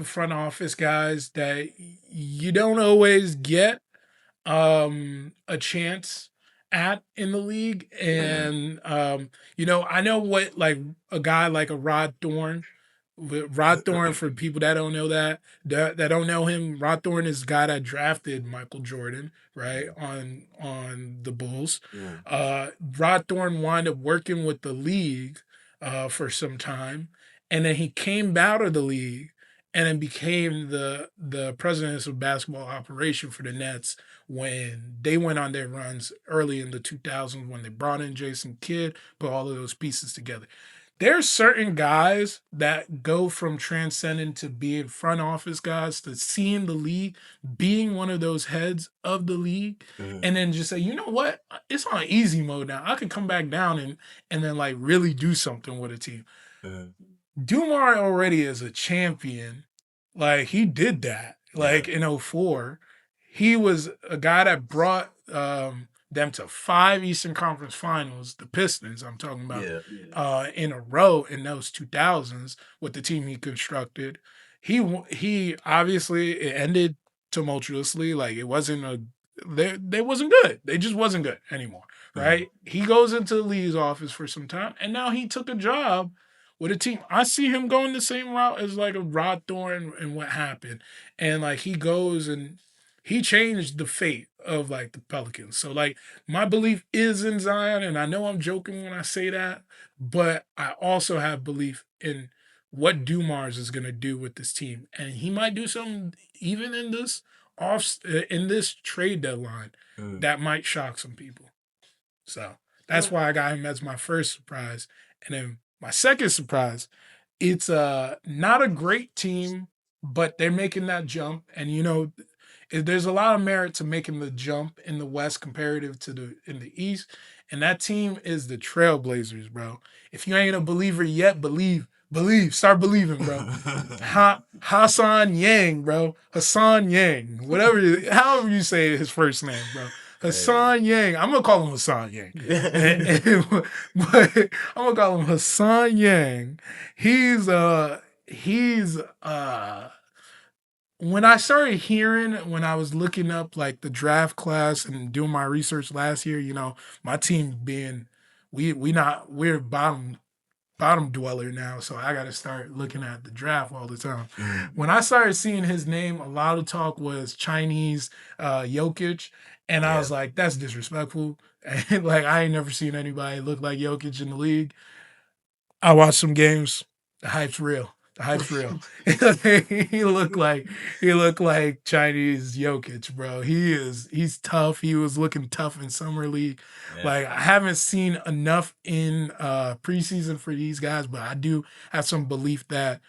front office guys that you don't always get a chance at in the league. And I know what like a guy like a Rod Thorn. Rod Thorn, for people that don't know that don't know him, Rod Thorn is the guy that drafted Michael Jordan, right, on the Bulls. Rod Thorn wound up working with the league for some time, and then he came out of the league and then became the president of basketball operation for the Nets when they went on their runs early in the 2000s when they brought in Jason Kidd, put all of those pieces together. There's certain guys that go from transcending to being front office guys to seeing the league, being one of those heads of the league, and then just say, you know what, it's on easy mode now. I can come back down and then like really do something with a team. Dumar already is a champion. Like he did that. Like in 2004, he was a guy that brought them to 5 Eastern Conference Finals, the Pistons I'm talking about, in a row in those 2000s with the team he constructed. He obviously, it ended tumultuously. Like it wasn't they wasn't good. They just wasn't good anymore, right? He goes into the league's office for some time, and now he took a job with a team. I see him going the same route as like a Rod Thorn and what happened. And like he goes and he changed the fate of like the Pelicans. So like my belief is in Zion, and I know I'm joking when I say that, but I also have belief in what Dumars is gonna do with this team, and he might do something even in this trade deadline that might shock some people. So that's why I got him as my first surprise, and then my second surprise. It's not a great team, but they're making that jump, and there's a lot of merit to making the jump in the West comparative to in the East, and that team is the Trailblazers, bro. If you ain't a believer yet, believe, start believing, bro. Hassan Yang, bro. Hassan Yang, however you say his first name, bro. Hassan Yang. I'm gonna call him Hassan Yang, but I'm gonna call him Hassan Yang. He's when I started hearing, when I was looking up like the draft class and doing my research last year, my team being we're bottom dweller now, so I got to start looking at the draft all the time. When I started seeing his name, a lot of talk was Chinese Jokic, and I was like, that's disrespectful. And like I ain't never seen anybody look like Jokic in the league. I watched some games. The hype's real. He looked like Chinese Jokic, bro. He's tough. He was looking tough in summer league. Like I haven't seen enough in preseason for these guys, but I do have some belief that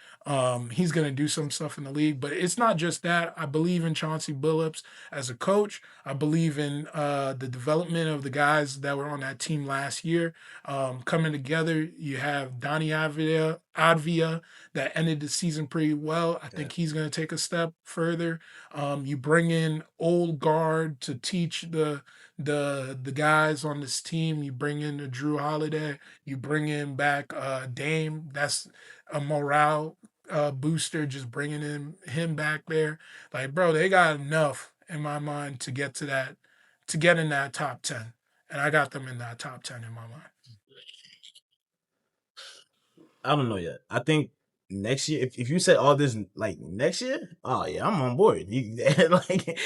he's gonna do some stuff in the league. But it's not just that. I believe in Chauncey Billups as a coach. I believe in the development of the guys that were on that team last year coming together. You have Donnie Advia that ended the season pretty well. I think he's going to take a step further. You bring in old guard to teach the guys on this team. You bring in the Drew Holiday. You bring in back Dame. That's a morale booster. Just bringing him back there. Like, bro, they got enough in my mind to get in that top 10, and I got them in that top 10 in my mind. I don't know yet. I think next year, if you said all this like next year, oh yeah, I'm on board. Like,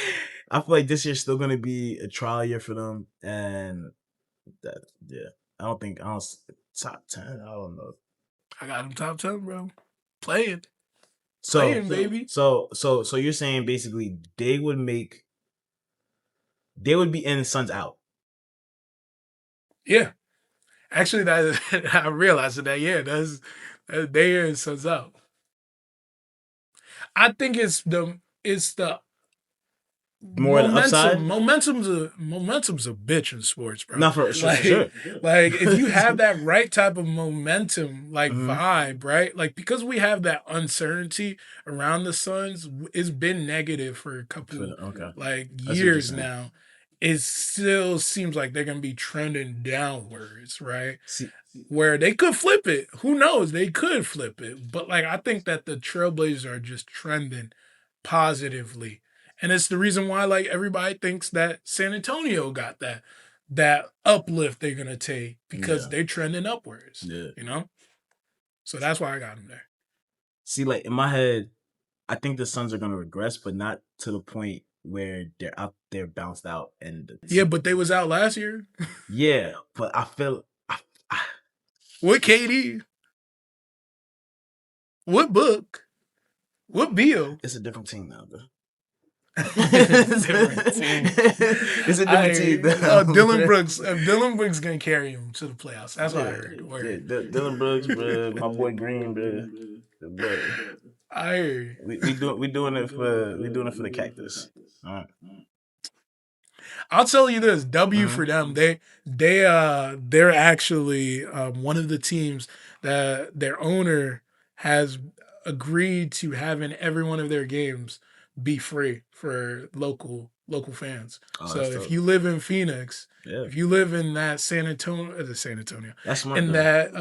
I feel like this year's still gonna be a trial year for them, and that I don't top 10. I don't know. I got them top 10, bro. Playing, baby. So you're saying basically they would be in Suns out. Yeah. Actually, that I realized that. Yeah, they are in Suns out. I think it's the More the upside. Momentum's a bitch in sports, bro. Not for sure. Like if you have that right type of momentum, like Mhm. vibe, right? Like because we have that uncertainty around the Suns, it's been negative for a couple like years now. It still seems like they're gonna be trending downwards, right? Where they could flip it. Who knows? They could flip it. But like I think that the Trailblazers are just trending positively. And it's the reason why like everybody thinks that San Antonio got that uplift they're gonna take because they're trending upwards. Yeah. You know? So that's why I got them there. See, like in my head, I think the Suns are gonna regress, but not to the point where they're out there bounced out and yeah, but they was out last year. Yeah, but I feel What KD? What Book? What Beal? It's a different team now, bro. It's a different team. It's a different team. Dylan Brooks gonna carry him to the playoffs. That's what I heard. Dylan Brooks, bro. My boy Green, bro. I heard. We doing it for the Cactus. All right. I'll tell you this: W for them. They're actually one of the teams that their owner has agreed to having every one of their games be free for local fans. So if you live in Phoenix, if you live in that San Antonio, that's smart, in that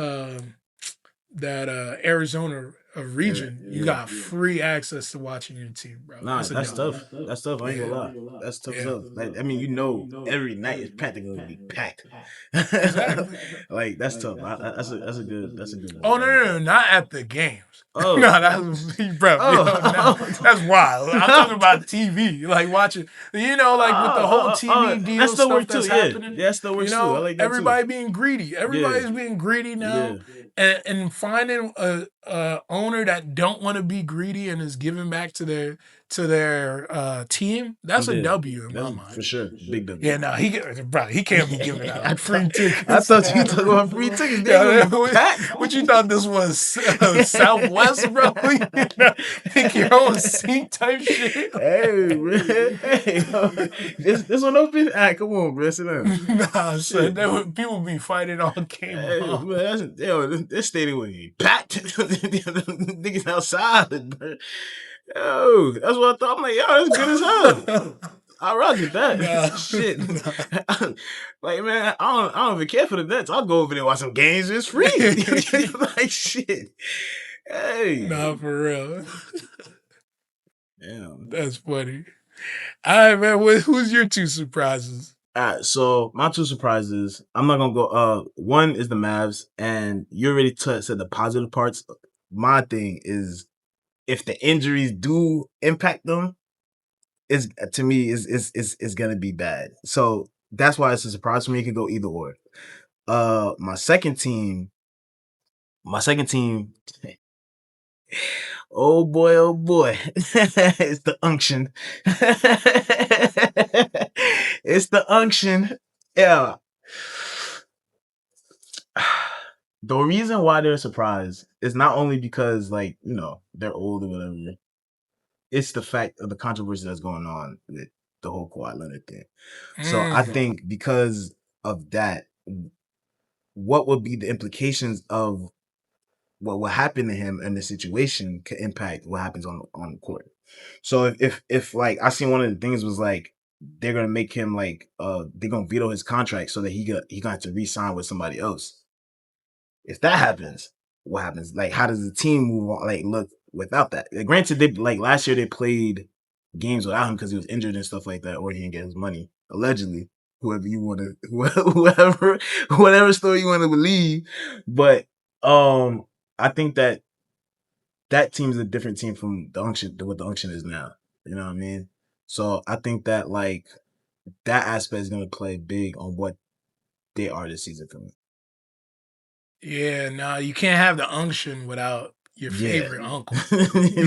Arizona region, you got free access to watching your team, bro. Nah, that's tough. That's tough. I ain't gonna lie. That's tough stuff. Like, I mean, every night is practically gonna be packed. Exactly. Like that's tough. That's a good one. Oh no, not at the games. Oh no, that's bro. That's wild. I'm talking about TV, like watching. Like with the whole TV deal that's stuff that's happening. Yeah, that still works too. I like that everybody being greedy. Everybody's being greedy now, and finding a owner that don't want to be greedy and is giving back to their team. That's a W in my mind for sure. Big W. Yeah, no, he can't be giving out free tickets. I thought you talking about free tickets. What you thought this was Southwest, bro? Pick your own seat type shit. Hey, man. Hey, this one open? All right, come on, bro. Sit down. Nah, son, people be fighting all game long. Man, this stadium was packed. Niggas outside, bro. Yo, that's what I thought. I'm like, yo, that's good as hell. I rock with that. Nah. Shit. Like, man, I don't even care for the Nets. I'll go over there and watch some games. It's free. Like, shit. Hey. Nah, for real. Damn. That's funny. All right, man. Who's your two surprises? All right, so my two surprises, I'm not going to go. One is the Mavs, and you already said the positive parts. My thing is, if the injuries do impact them, is gonna be bad. So that's why it's a surprise for me. It can go either or. My second team. Oh boy, it's the unction. It's the unction. Yeah. The reason why they're surprised is not only because, like, they're old or whatever. It's the fact of the controversy that's going on with the whole Kawhi Leonard thing. So I think because of that, what would be the implications of what will happen to him in the situation could impact what happens on the court. So if like I seen one of the things was like they're gonna make him like they're gonna veto his contract so that he gonna have to re-sign with somebody else. If that happens, what happens? Like, how does the team move on? Like, look without that. Granted, they like last year they played games without him because he was injured and stuff like that, or he didn't get his money. Allegedly, whatever story you want to believe, but I think that team is a different team from the unction than what the unction is now. You know what I mean? So I think that like that aspect is going to play big on what they are this season for me. Yeah, nah, you can't have the unction without your favorite uncle.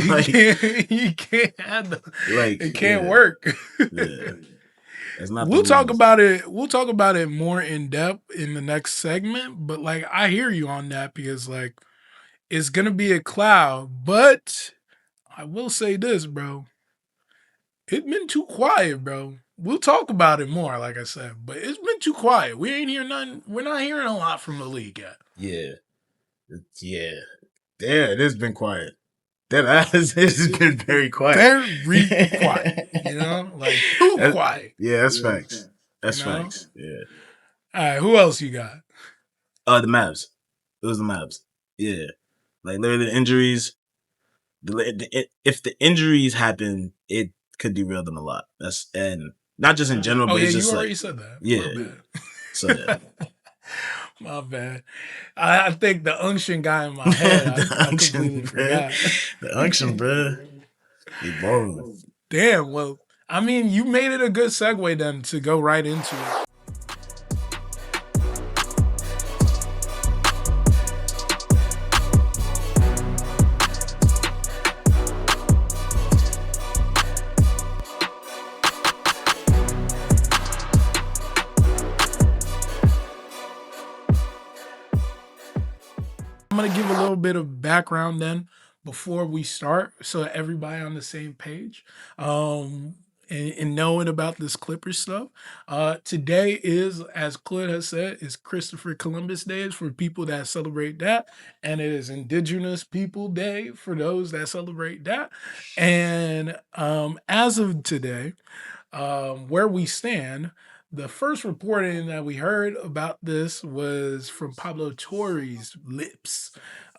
Like, you can't have it can't yeah, work. yeah. That's not the We'll talk rules. about it. We'll talk about it more in depth in the next segment. But like, I hear you on that because like, it's gonna be a cloud. But I will say this, bro. It's been too quiet, bro. We'll talk about it more, like I said. But it's been too quiet. We ain't hear nothing. We're not hearing a lot from the league yet. Yeah, yeah. It has been quiet. That has been very quiet. Very quiet. You know, like too quiet. Yeah, that's facts. That's You know? facts. Yeah. All right, who else you got? The Mavs. It was the Mavs. Yeah. Like literally the injuries. If the injuries happen, it could derail them a lot. And not just in general, Oh but yeah, it's just you already like said that. yeah. My bad. So yeah. My bad. I think the unction guy in my head, I completely forgot. The unction, bro. He balling. Damn. Well, I mean, you made it a good segue then to go right into it. I'm going to give a little bit of background then before we start so that everybody on the same page and knowing about this Clippers stuff. Today is, as Clint has said, is Christopher Columbus Day for people that celebrate that. And it is Indigenous People Day for those that celebrate that. And as of today, where we stand, the first reporting that we heard about this was from Pablo Torre's lips.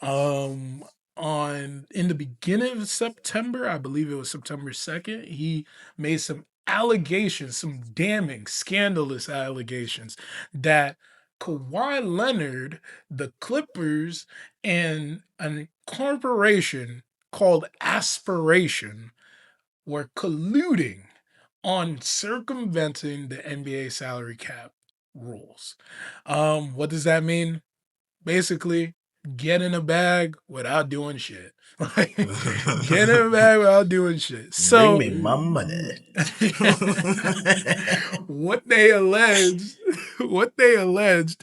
On in the beginning of September, I believe it was September 2nd, he made some allegations, some damning, scandalous allegations that Kawhi Leonard, the Clippers, and a corporation called Aspiration were colluding on circumventing the NBA salary cap rules. What does that mean? Basically, get in a bag without doing shit. Like, get in a bag without doing shit. So, Bring me my money. what they alleged,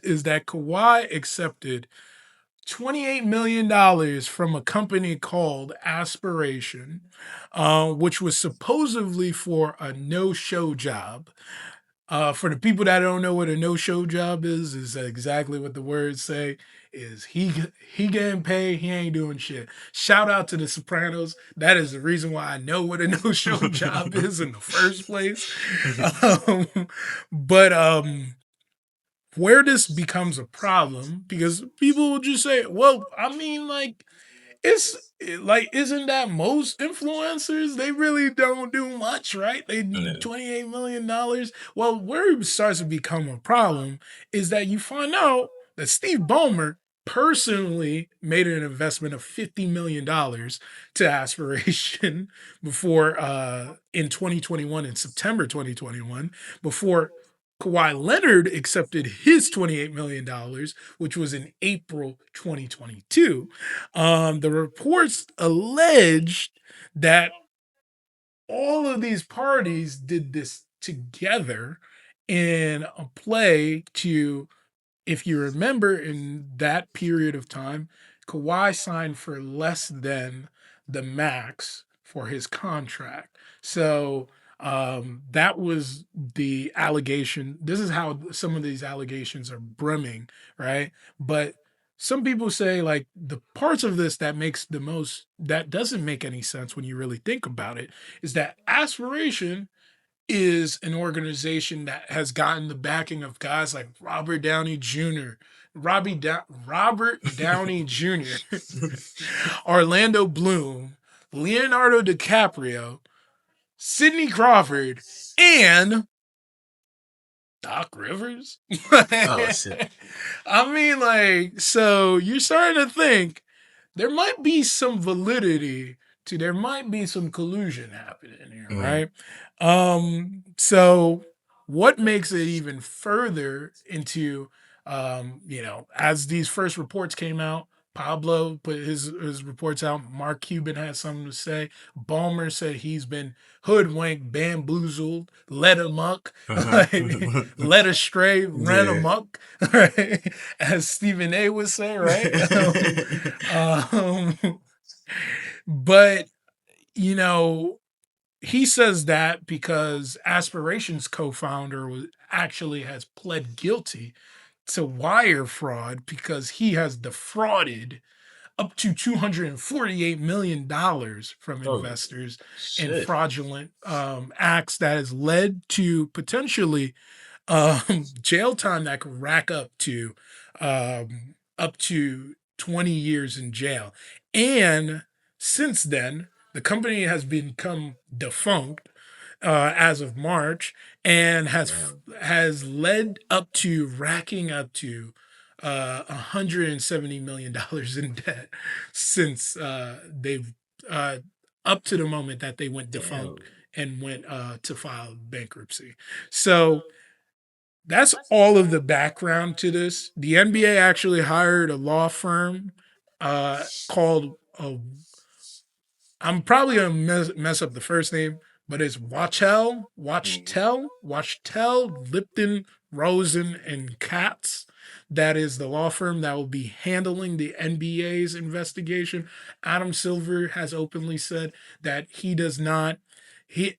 is that Kawhi accepted $28 million from a company called Aspiration, which was supposedly for a no-show job. For the people that don't know what a no-show job is exactly what the words say. Is he getting paid? He ain't doing shit. Shout out to The Sopranos. That is the reason why I know what a no-show job is in the first place. But where this becomes a problem, because people will just say, well, I mean, like, it's like, isn't that most influencers? They really don't do much, right? They need $28 million. Well, where it starts to become a problem is that you find out that Steve Ballmer personally made an investment of $50 million to Aspiration before in 2021, in September 2021, before Kawhi Leonard accepted his $28 million, which was in April 2022. The reports alleged that all of these parties did this together in a play to, if you remember, in that period of time, Kawhi signed for less than the max for his contract. So that was the allegation. This is how some of these allegations are brimming, right? But some people say like the parts of this that doesn't make any sense when you really think about it is that Aspiration is an organization that has gotten the backing of guys like Robert Downey Jr., Robert Downey Jr., Orlando Bloom, Leonardo DiCaprio, Sidney Crawford, and Doc Rivers. Oh shit. I mean, like, so you're starting to think there might be some validity to, there might be some collusion happening here, right? So what makes it even further into As these first reports came out, Pablo put his reports out. Mark Cuban had something to say. Ballmer said he's been hoodwinked, bamboozled, led amok, like, led astray, ran Yeah. amok, right? As Stephen A would say, right? Um, but you know, he says that because Aspirations co-founder actually has pled guilty to wire fraud because he has defrauded up to $248 million from Oh investors in shit. fraudulent acts that has led to potentially jail time that could rack up to 20 years in jail. And since then, the company has become defunct as of March, and Damn. has led up to racking up to $170 million in debt since they've uh, up to the moment that they went defunct Damn. and went to file bankruptcy. So that's all of the background to this. The NBA actually hired a law firm called I'm probably gonna mess up the first name, but it's Wachtel, Lipton, Rosen, and Katz. That is the law firm that will be handling the NBA's investigation. Adam Silver has openly said that he does not.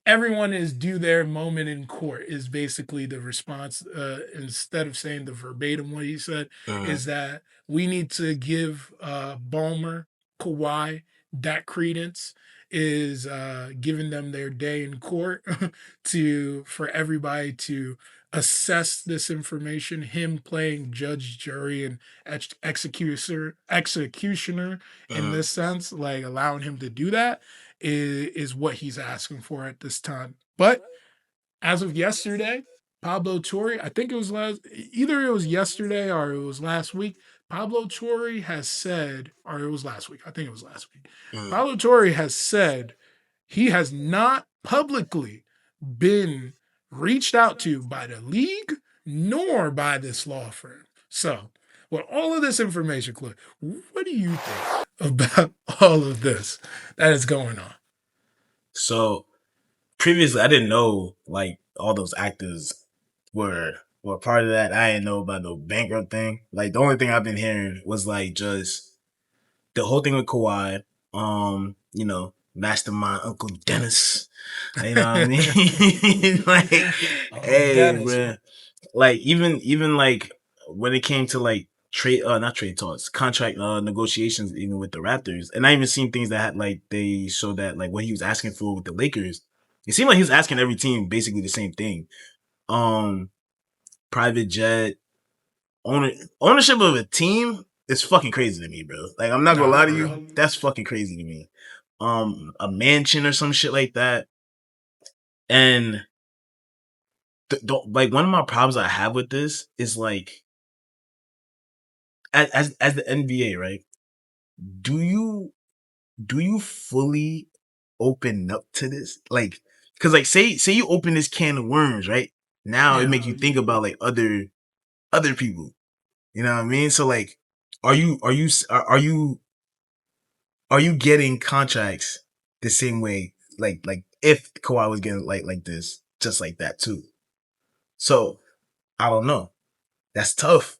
Everyone is due their moment in court is basically the response. Instead of saying the verbatim what he said, is that we need to give Ballmer, Kawhi, that credence is giving them their day in court for everybody to assess this information. Him playing judge, jury, and executioner in this sense, like allowing him to do that is what he's asking for at this time. But as of yesterday, Pablo Torre, I think it was either it was yesterday or it was last week. Pablo Torre has said, or it was last week. I think it was last week. Pablo Torre has said he has not publicly been reached out to by the league nor by this law firm. So, with all of this information, Cliff, what do you think about all of this that is going on? So previously, I didn't know like all those actors were part of that. I didn't know about the bankrupt thing. Like the only thing I've been hearing was like just the whole thing with Kawhi. Mastermind Uncle Dennis. You know what I mean? Like, Uncle hey, Dennis. bro. Like even like when it came to like trade not trade talks, contract negotiations even with the Raptors. And I even seen things that had like they showed that like what he was asking for with the Lakers. It seemed like he was asking every team basically the same thing. Um Private jet, ownership of a team is fucking crazy to me, bro. Like I'm not gonna Nah, lie to for real. you, that's fucking crazy to me. A mansion or some shit like that. And like one of my problems I have with this is like as the NBA, right? Do you fully open up to this? Like, cause like say you open this can of worms, right? Now it Yeah. make you think about like other people. You know what I mean? So like, are you getting contracts the same way? Like if Kawhi was getting like this, just like that too. So I don't know. That's tough.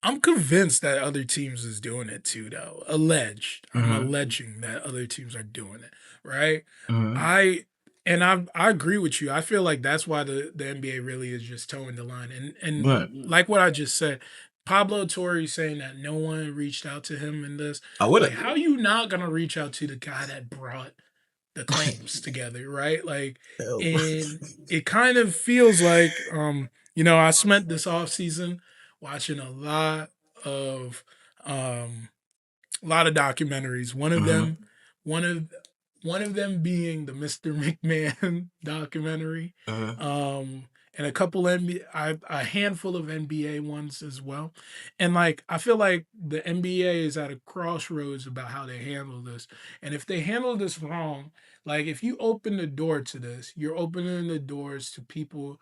I'm convinced that other teams is doing it too, though. Alleged. I'm Mm-hmm. alleging that other teams are doing it, right? Mm-hmm. I agree with you. I feel like that's why the NBA really is just towing the line. And But like what I just said, Pablo Torre saying that no one reached out to him in this. I would Like, have. how you not gonna reach out to the guy that brought the claims together, right? Like, Hell. and it kind of feels like I spent this off season watching of um a lot of documentaries. Mm-hmm. One of one of them being the Mr. McMahon documentary. Mm-hmm. And a couple a handful of NBA ones as well. And like I feel like the NBA is at a crossroads about how they handle this. And if they handle this wrong, like if you open the door to this, you're opening the doors to people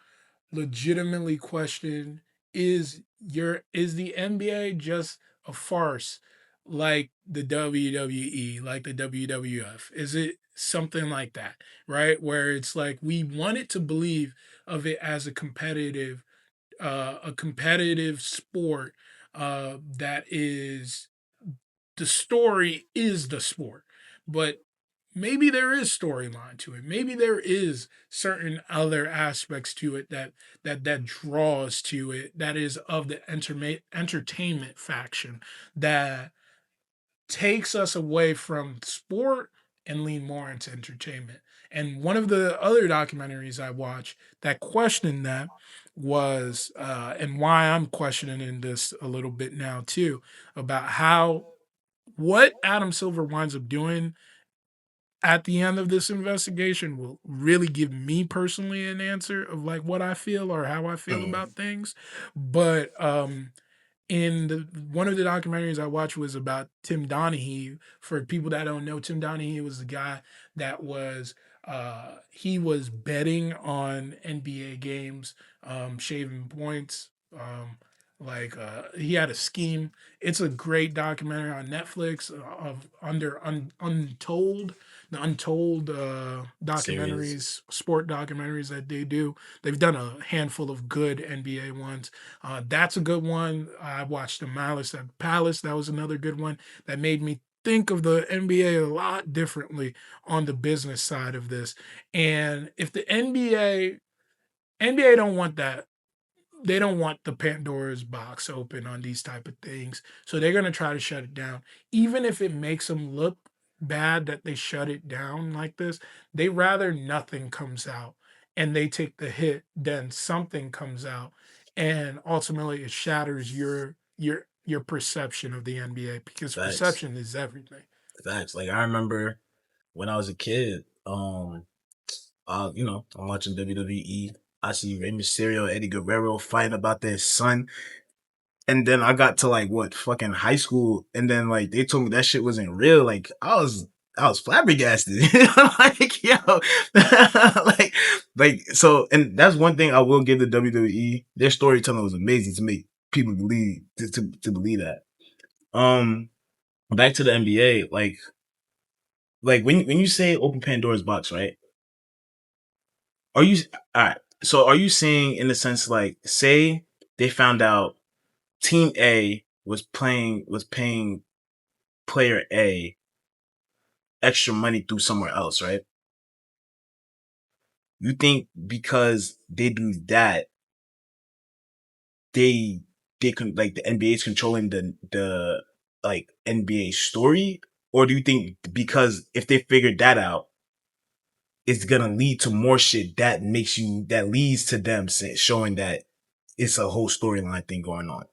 legitimately question is the NBA just a farce like the WWE, like the WWF? Is it something like that, right? Where it's like we wanted to believe of it as a competitive sport that is the story is the sport, but maybe there is storyline to it. Maybe there is certain other aspects to it that draws to it, that is of the entertainment faction, that takes us away from sport and lean more into entertainment. And one of the other documentaries I watched that questioned that was, and why I'm questioning this a little bit now too, about how what Adam Silver winds up doing at the end of this investigation will really give me personally an answer of like what I feel or how I feel about things. But one of the documentaries I watched was about Tim Donaghy. For people that don't know, Tim Donaghy was the guy that was he was betting on NBA games, shaving points. He had a scheme. It's a great documentary on Netflix of Untold, the Untold Serious. documentaries, sport documentaries that they do. They've done a handful of good NBA ones. That's a good one. I watched The Malice at the Palace. That was another good one that made me think of the NBA a lot differently on the business side of this. And if the NBA don't want that, they don't want the Pandora's box open on these type of things. So they're going to try to shut it down. Even if it makes them look bad that they shut it down like this, they rather nothing comes out and they take the hit than something comes out and ultimately it shatters your perception of the NBA, because Facts. perception is everything. Facts. Like I remember when I was a kid, I'm watching WWE. I see Rey Mysterio, Eddie Guerrero fighting about their son. And then I got to like what fucking high school, and then like they told me that shit wasn't real. Like I was flabbergasted. Like yo, like so, and that's one thing I will give the WWE. Their storytelling was amazing to make people believe to believe that. Back to the NBA, like when you say open Pandora's box, right? Are you all right? So are you saying in the sense like say they found out Team A was paying player A extra money through somewhere else, right? You think because they do that, they can like the NBA is controlling the like NBA story, or do you think because if they figured that out, it's gonna lead to more shit that leads to them showing that it's a whole storyline thing going on?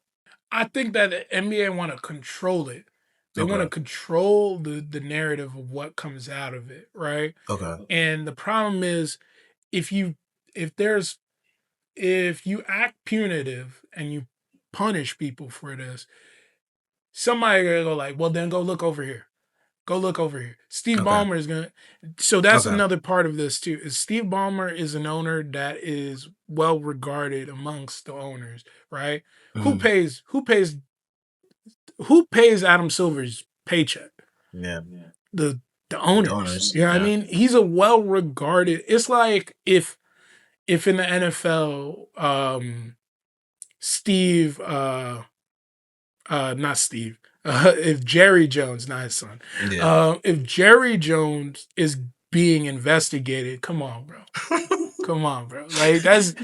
I think that the NBA want to control it. They want to Okay. control the narrative of what comes out of it, right? Okay. And the problem is if you if there's if you act punitive and you punish people for this, somebody gonna go like, well then go look over here. Go look over here. Steve Okay. Ballmer is gonna. So that's Okay. another part of this too. Is Steve Ballmer is an owner that is well regarded amongst the owners, right? Who Mhm. pays? Who pays Adam Silver's paycheck? Yeah. The The owners. owners. You know what I Yeah. mean? He's a well regarded. It's like if in the NFL, Steve, not Steve, if Jerry Jones, not his son, Yeah. if Jerry Jones is being investigated, come on, bro. Come on, bro. Like that's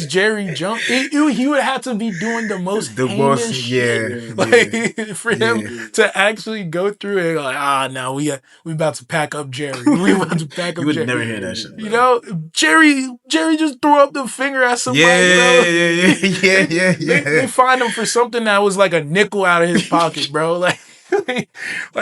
Jerry Jones. He would have to be doing the most The boss, heinous yeah, shit, like for him to actually go through it. Like, no, we about to pack up Jerry. We about to pack You up would Jerry. never hear that shit, bro. You know, Jerry just threw up the finger at somebody, bro. Yeah. They find him for something that was like a nickel out of his pocket, bro. Like, What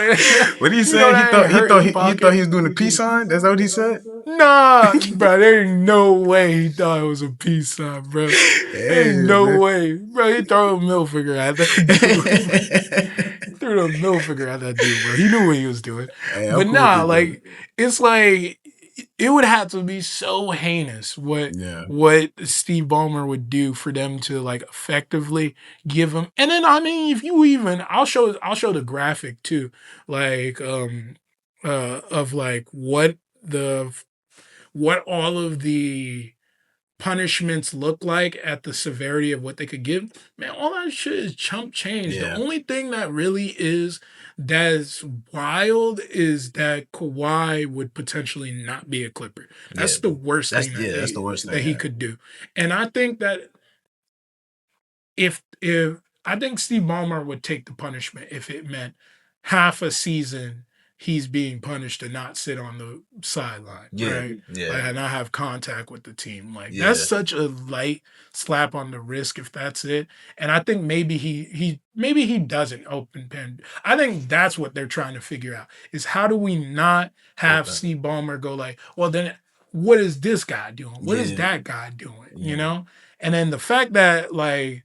did he you say? know He that thought ain't hurting he pocket. thought he was doing a peace sign. That's that what he said. Nah, bro, there ain't no way he thought it was a peace sign, bro. There ain't Yeah, no man. way. Bro, he threw a middle finger at that dude. He threw a middle finger at that dude, bro. He knew what he was doing. Hey, I'm But cool with nah, it though. like, it's like it would have to be so heinous what Steve Ballmer would do for them to like effectively give him. And then I mean, if you even, I'll show the graphic too, like of like what all of the punishments look like at the severity of what they could give. Man, all that shit is chump change. The only thing that really is that's wild is that Kawhi would potentially not be a Clipper. That's the worst thing that's the worst thing that he could do. And I think that if I think Steve Ballmer would take the punishment if it meant half a season he's being punished to not sit on the sideline, right? Like, and not have contact with the team. Like that's such a light slap on the wrist if that's it. And I think maybe he doesn't open pen. I think that's what they're trying to figure out is how do we not have Steve Ballmer go like, well then what is this guy doing? What is that guy doing? You know? And then the fact that like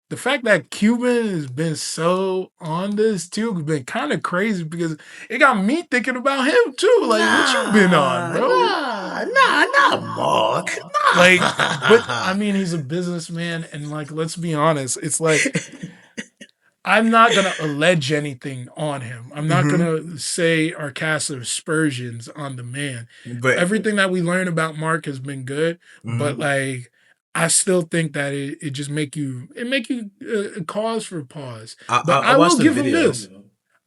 the fact that Cuban has been so on this too has been kind of crazy because it got me thinking about him too. Like, what you been on, bro? Not Mark. Like, but I mean, he's a businessman, and like, let's be honest, it's like I'm not gonna allege anything on him. I'm not gonna say or cast aspersions on the man. But everything that we learn about Mark has been good, but like. I still think that it just make you a cause for pause. But I will give him this.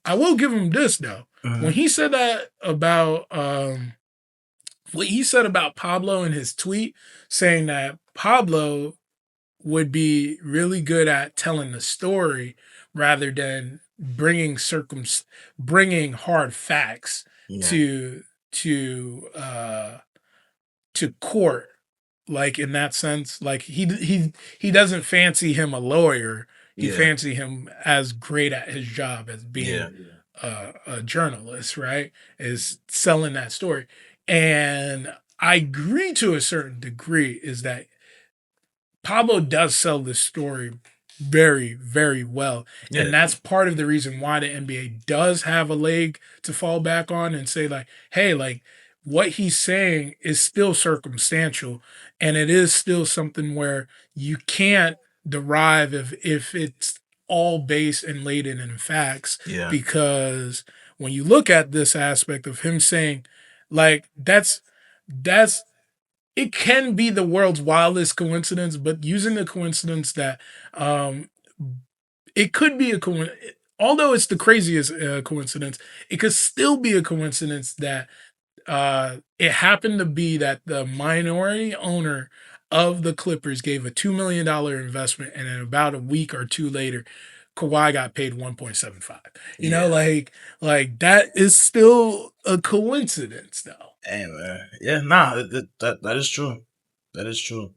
I will give him this though. When he said that about what he said about Pablo in his tweet, saying that Pablo would be really good at telling the story rather than bringing hard facts to court. Like in that sense, like he doesn't fancy him a lawyer. He fancy him as great at his job as being a journalist, right? Is selling that story. And I agree to a certain degree is that Pablo does sell this story very, very well. Yeah. And that's part of the reason why the NBA does have a leg to fall back on and say like, hey, like what he's saying is still circumstantial. And it is still something where you can't derive if it's all based and laden in facts. Yeah. Because when you look at this aspect of him saying, like, that's it can be the world's wildest coincidence, but using the coincidence that it could be a coincidence, although it's the craziest coincidence, it could still be a coincidence that it happened to be that the minority owner of the Clippers gave a $2 million investment, and then about a week or two later, Kawhi got paid 1.75. You know, like that is still a coincidence, though. Hey man, yeah, nah, that is true. That is true.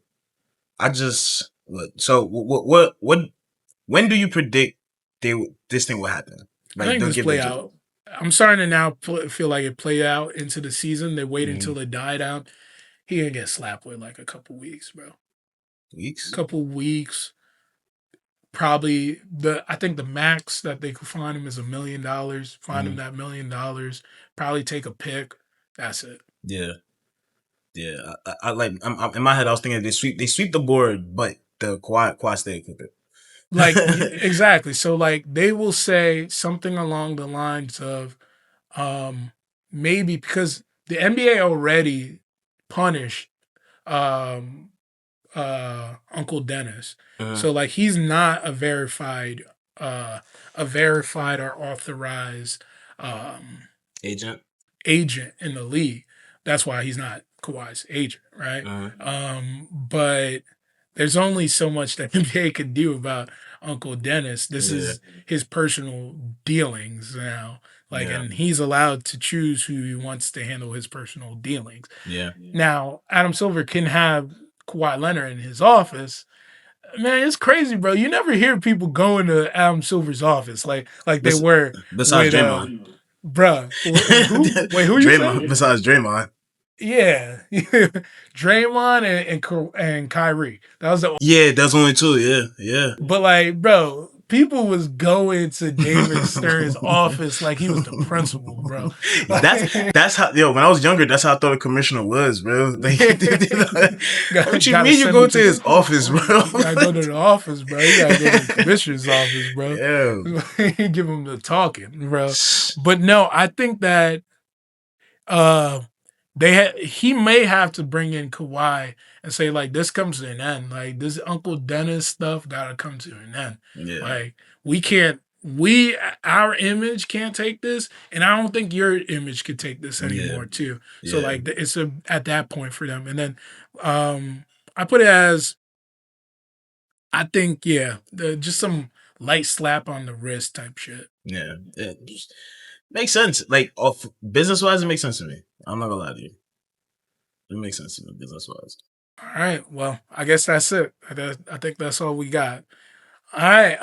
I just so what when do you predict this thing will happen? Like, I think this play out. I'm starting to now feel like it played out into the season. They wait until it died out. He gonna get slapped with like a couple weeks, bro. Weeks? Couple weeks. Probably I think the max that they could find him is $1 million. Find him that $1 million. Probably take a pick. That's it. Yeah. Yeah. I like. I'm in my head. I was thinking they sweep the board, but the Kawhi stay Clipper. Like exactly. So like they will say something along the lines of, maybe because the NBA already punished Uncle Dennis. So like he's not a verified or authorized agent in the league. That's why he's not Kawhi's agent, right? But there's only so much that NBA can do about Uncle Dennis. This is his personal dealings now. Like, and he's allowed to choose who he wants to handle his personal dealings. Yeah. Now, Adam Silver can have Kawhi Leonard in his office. Man, it's crazy, bro. You never hear people going to Adam Silver's office like they were. Besides Draymond. Bruh. Wait, who you Draymond, say? Besides Draymond. Yeah. Draymond and Kyrie. That was the that's only two, yeah. But like, bro, people was going to David Stern's office like he was the principal, bro. That's how, yo, when I was younger, that's how I thought a commissioner was, bro. Like, what you mean you go to his office, bro? You gotta go to the office, bro. You gotta go to the commissioner's office, bro. Yeah. Give him the talking, bro. But no, I think that he may have to bring in Kawhi and say, like, this comes to an end. Like, this Uncle Dennis stuff gotta come to an end. Yeah. Like, our image can't take this, and I don't think your image could take this anymore, too. So, like, it's at that point for them. And then I put it as, I think, just some light slap on the wrist type shit. Yeah. It just makes sense. Like, business-wise, it makes sense to me. I'm not gonna lie to you. It makes sense to me, business-wise. All right. Well, I guess that's it. I think that's all we got. All right.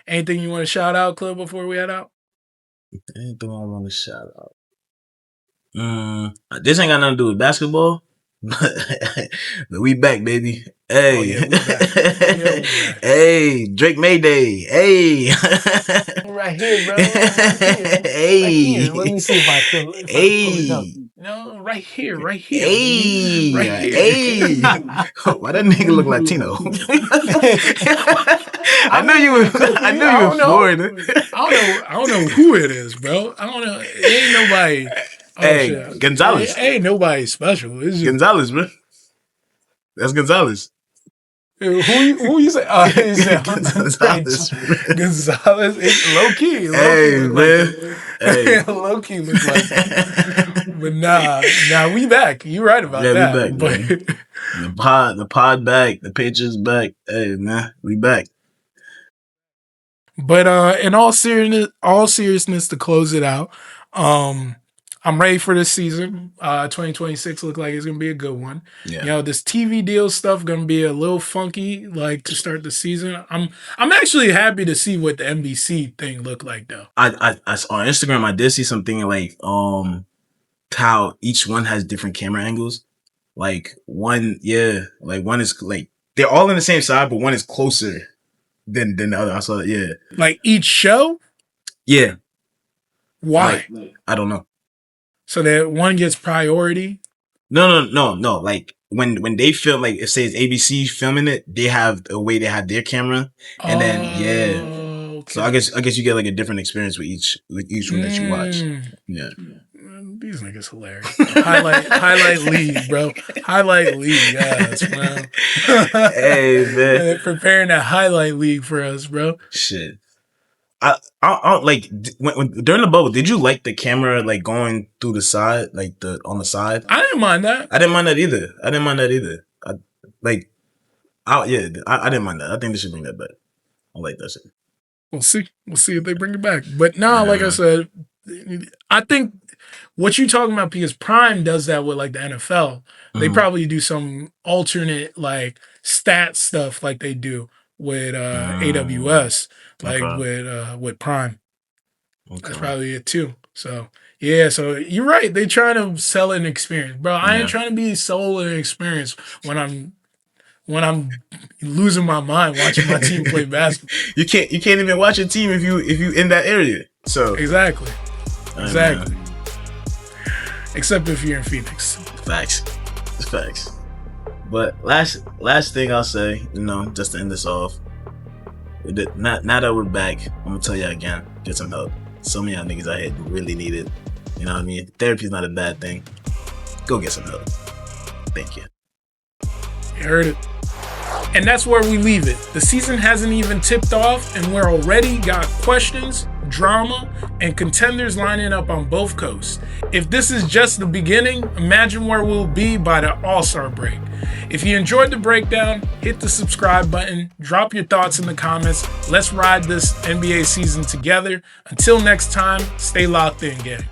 Anything you want to shout out, Clip, before we head out? Anything I want to shout out? This ain't got nothing to do with basketball, but we back, baby. Hey, we back. Hey, Drake Mayday. Hey, right here, bro. Hey, right here. Let me see if I can. Hey, no, right here. Hey, right here. Hey. Why that nigga look Latino? I knew you were Florida. I don't know who it is, bro. I don't know. It ain't nobody. Hey, Gonzalez. Ain't nobody special. It's just Gonzalez, bro. That's Gonzalez. Who you say? He said Gonzalez. Gonzalez. It's low key. Hey, man. Hey. Low key looks like. But nah, we back. You right about that. Yeah, we back, man. The pod back. The Patriots back. Hey, man, we back. But in all seriousness, to close it out, I'm ready for this season. 2026 look like it's gonna be a good one. Yeah. You know, this TV deal stuff gonna be a little funky, like to start the season. I'm actually happy to see what the NBC thing looked like, though. I on Instagram I did see something like how each one has different camera angles. Like one is like they're all on the same side, but one is closer than the other. I saw that. Yeah. Like each show. Yeah. Why? Like, I don't know. So that one gets priority? No. Like when they film, like if say it's ABC filming it, they have a way they have their camera, and then Okay. So I guess you get like a different experience with each one that you watch. Yeah. These niggas hilarious. Highlight league, bro. Highlight league, yes, man. Hey, man. They're preparing a highlight league for us, bro. Shit. I like when during the bubble. Did you like the camera like going through the side, like on the side? I didn't mind that. I didn't mind that either. I didn't mind that. I didn't mind that. I think they should bring that back. I like that shit. We'll see if they bring it back. But nah, like I said, I think what you talking about, because Prime does that with like the NFL. They probably do some alternate like stat stuff like they do with AWS, like with Prime. Okay. That's probably it too. So yeah, so you're right. They trying to sell an experience, bro. I ain't trying to be sold an experience when I'm losing my mind watching my team play basketball. You can't even watch your team if you in that area. So exactly. Except if you're in Phoenix. Facts. But last thing I'll say, just to end this off, now that we're back, I'm gonna tell you again, get some help. Some of y'all niggas out here really need it. You know what I mean? Therapy is not a bad thing. Go get some help. Thank you. You heard it. And that's where we leave it. The season hasn't even tipped off, and we're already got questions, drama, and contenders lining up on both coasts. If this is just the beginning, imagine where we'll be by the All-Star break. If you enjoyed the breakdown, hit the subscribe button, drop your thoughts in the comments. Let's ride this NBA season together. Until next time, stay locked in, gang.